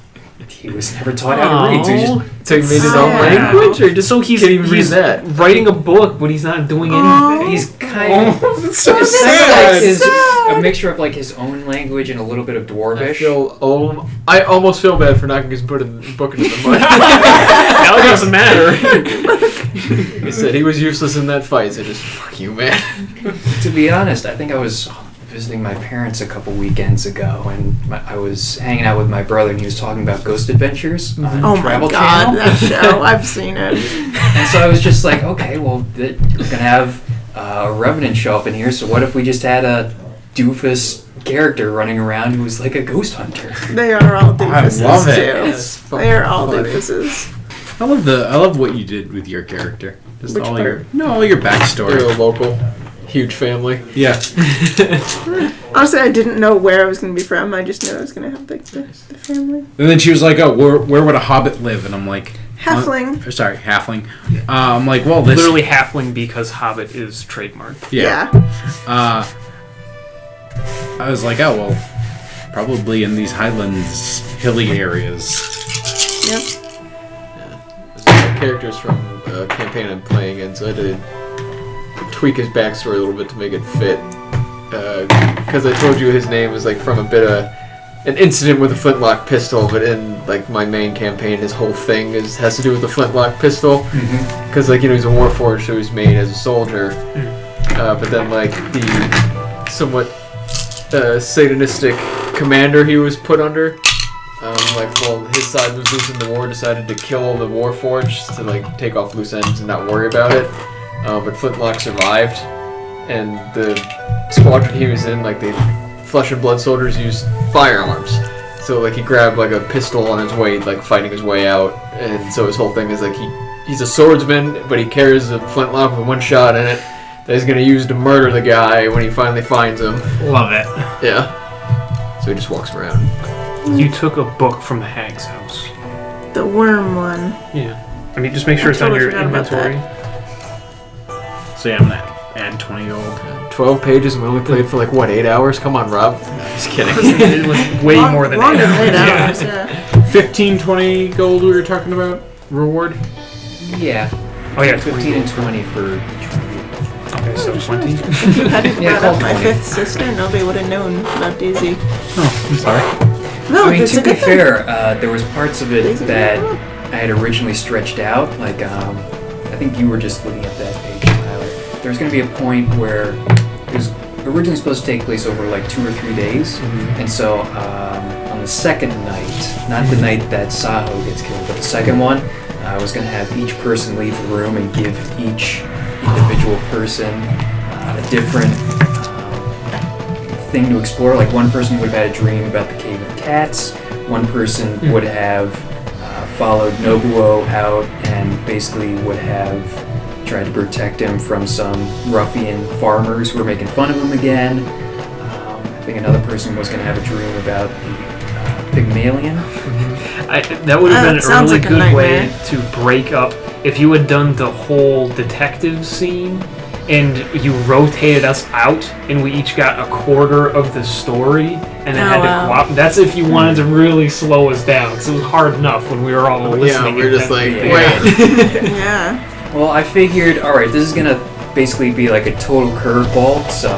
he was never taught how to read. So he just So you made his own Yeah. language, or just So he's can't even read he's that? writing a book, but he's not doing anything. he's kind of it's so it's kind of sad. like a mixture of like his own language and a little bit of Dwarvish. I almost feel bad for not getting put in the book into the mud. Now it doesn't matter. Like I said, he was useless in that fight, so just fuck you, man. To be honest, I think I was visiting my parents a couple weekends ago, and I was hanging out with my brother, and he was talking about Ghost Adventures on Oh my Travel god, Channel. that show. I've seen it. And so I was just like, okay, well, we're gonna have a Revenant show up in here, so what if we just had a doofus character running around who was like a ghost hunter? They are all doofuses love it. too. It's They are all funny. doofuses. I love what you did with your character. Just Which all part? your They're backstory. a local, huge family. Yeah. Honestly, I didn't know where I was going to be from. I just knew I was going to have like the family. And then she was like, "Oh, where would a hobbit live?" And I'm like, Halfling. sorry, halfling. I'm like, well, this Literally halfling because Hobbit is trademarked. yeah. I was like, oh well, probably in these highlands, hilly areas. Yep. Characters from a campaign I'm playing in, so I had to tweak his backstory a little bit to make it fit. Because I told you his name was like from a bit of an incident with a flintlock pistol, but in like my main campaign, his whole thing has to do with the flintlock pistol. Because like he's a warforged, so he's made as a soldier. But then like the somewhat Satanistic commander he was put under. His side was losing the war, decided to kill the Warforged to like take off loose ends and not worry about it. But Flintlock survived, and the squadron he was in, like the flesh and blood soldiers, used firearms. So like he grabbed like a pistol on his way, like fighting his way out, and so his whole thing is like he's a swordsman, but he carries a flintlock with one shot in it that he's gonna use to murder the guy when he finally finds him. Love it. Yeah. So he just walks around. You took a book from the hag's house. The worm one. Yeah. I mean, just make sure I it's on totally your forgot about inventory. So yeah, I'm gonna add 20 gold. 12 pages and we only played for like, what, 8 hours? Come on, Rob. Just kidding. It was way more than 8 longer hours. than 8 Yeah. hours, yeah. 15, 20 gold we were talking about reward. Yeah. Oh yeah, 15 and 20 for each one. Okay, so 20. If you hadn't Yeah, brought up call my 20. fifth sister, nobody would have known about Daisy. Oh, I'm sorry. No, I mean, it's to a be good thing. fair, there was parts of it Daisy that didn't I had originally stretched out. Like, I think you were just looking at that page, Tyler. There's going to be a point where it was originally supposed to take place over like 2 or 3 days. And so on the second night, not the night that Saho gets killed, but the second one, I was going to have each person leave the room and give each individual person a different thing to explore. Like one person would have had a dream about the Cave of Cats. One person would have followed Nobuo out and basically would have tried to protect him from some ruffian farmers who were making fun of him again. I think another person was going to have a dream about the Pygmalion. That would have been a sounds really like a good way nightmare. to break up. If you had done the whole detective scene and you rotated us out and we each got a quarter of the story and then Oh, had to wow. go out. That's if you wanted to really slow us down because it was hard enough when we were all listening. we were just like, intently. wait. Yeah. Well, I figured, alright, this is going to basically be like a total curveball, so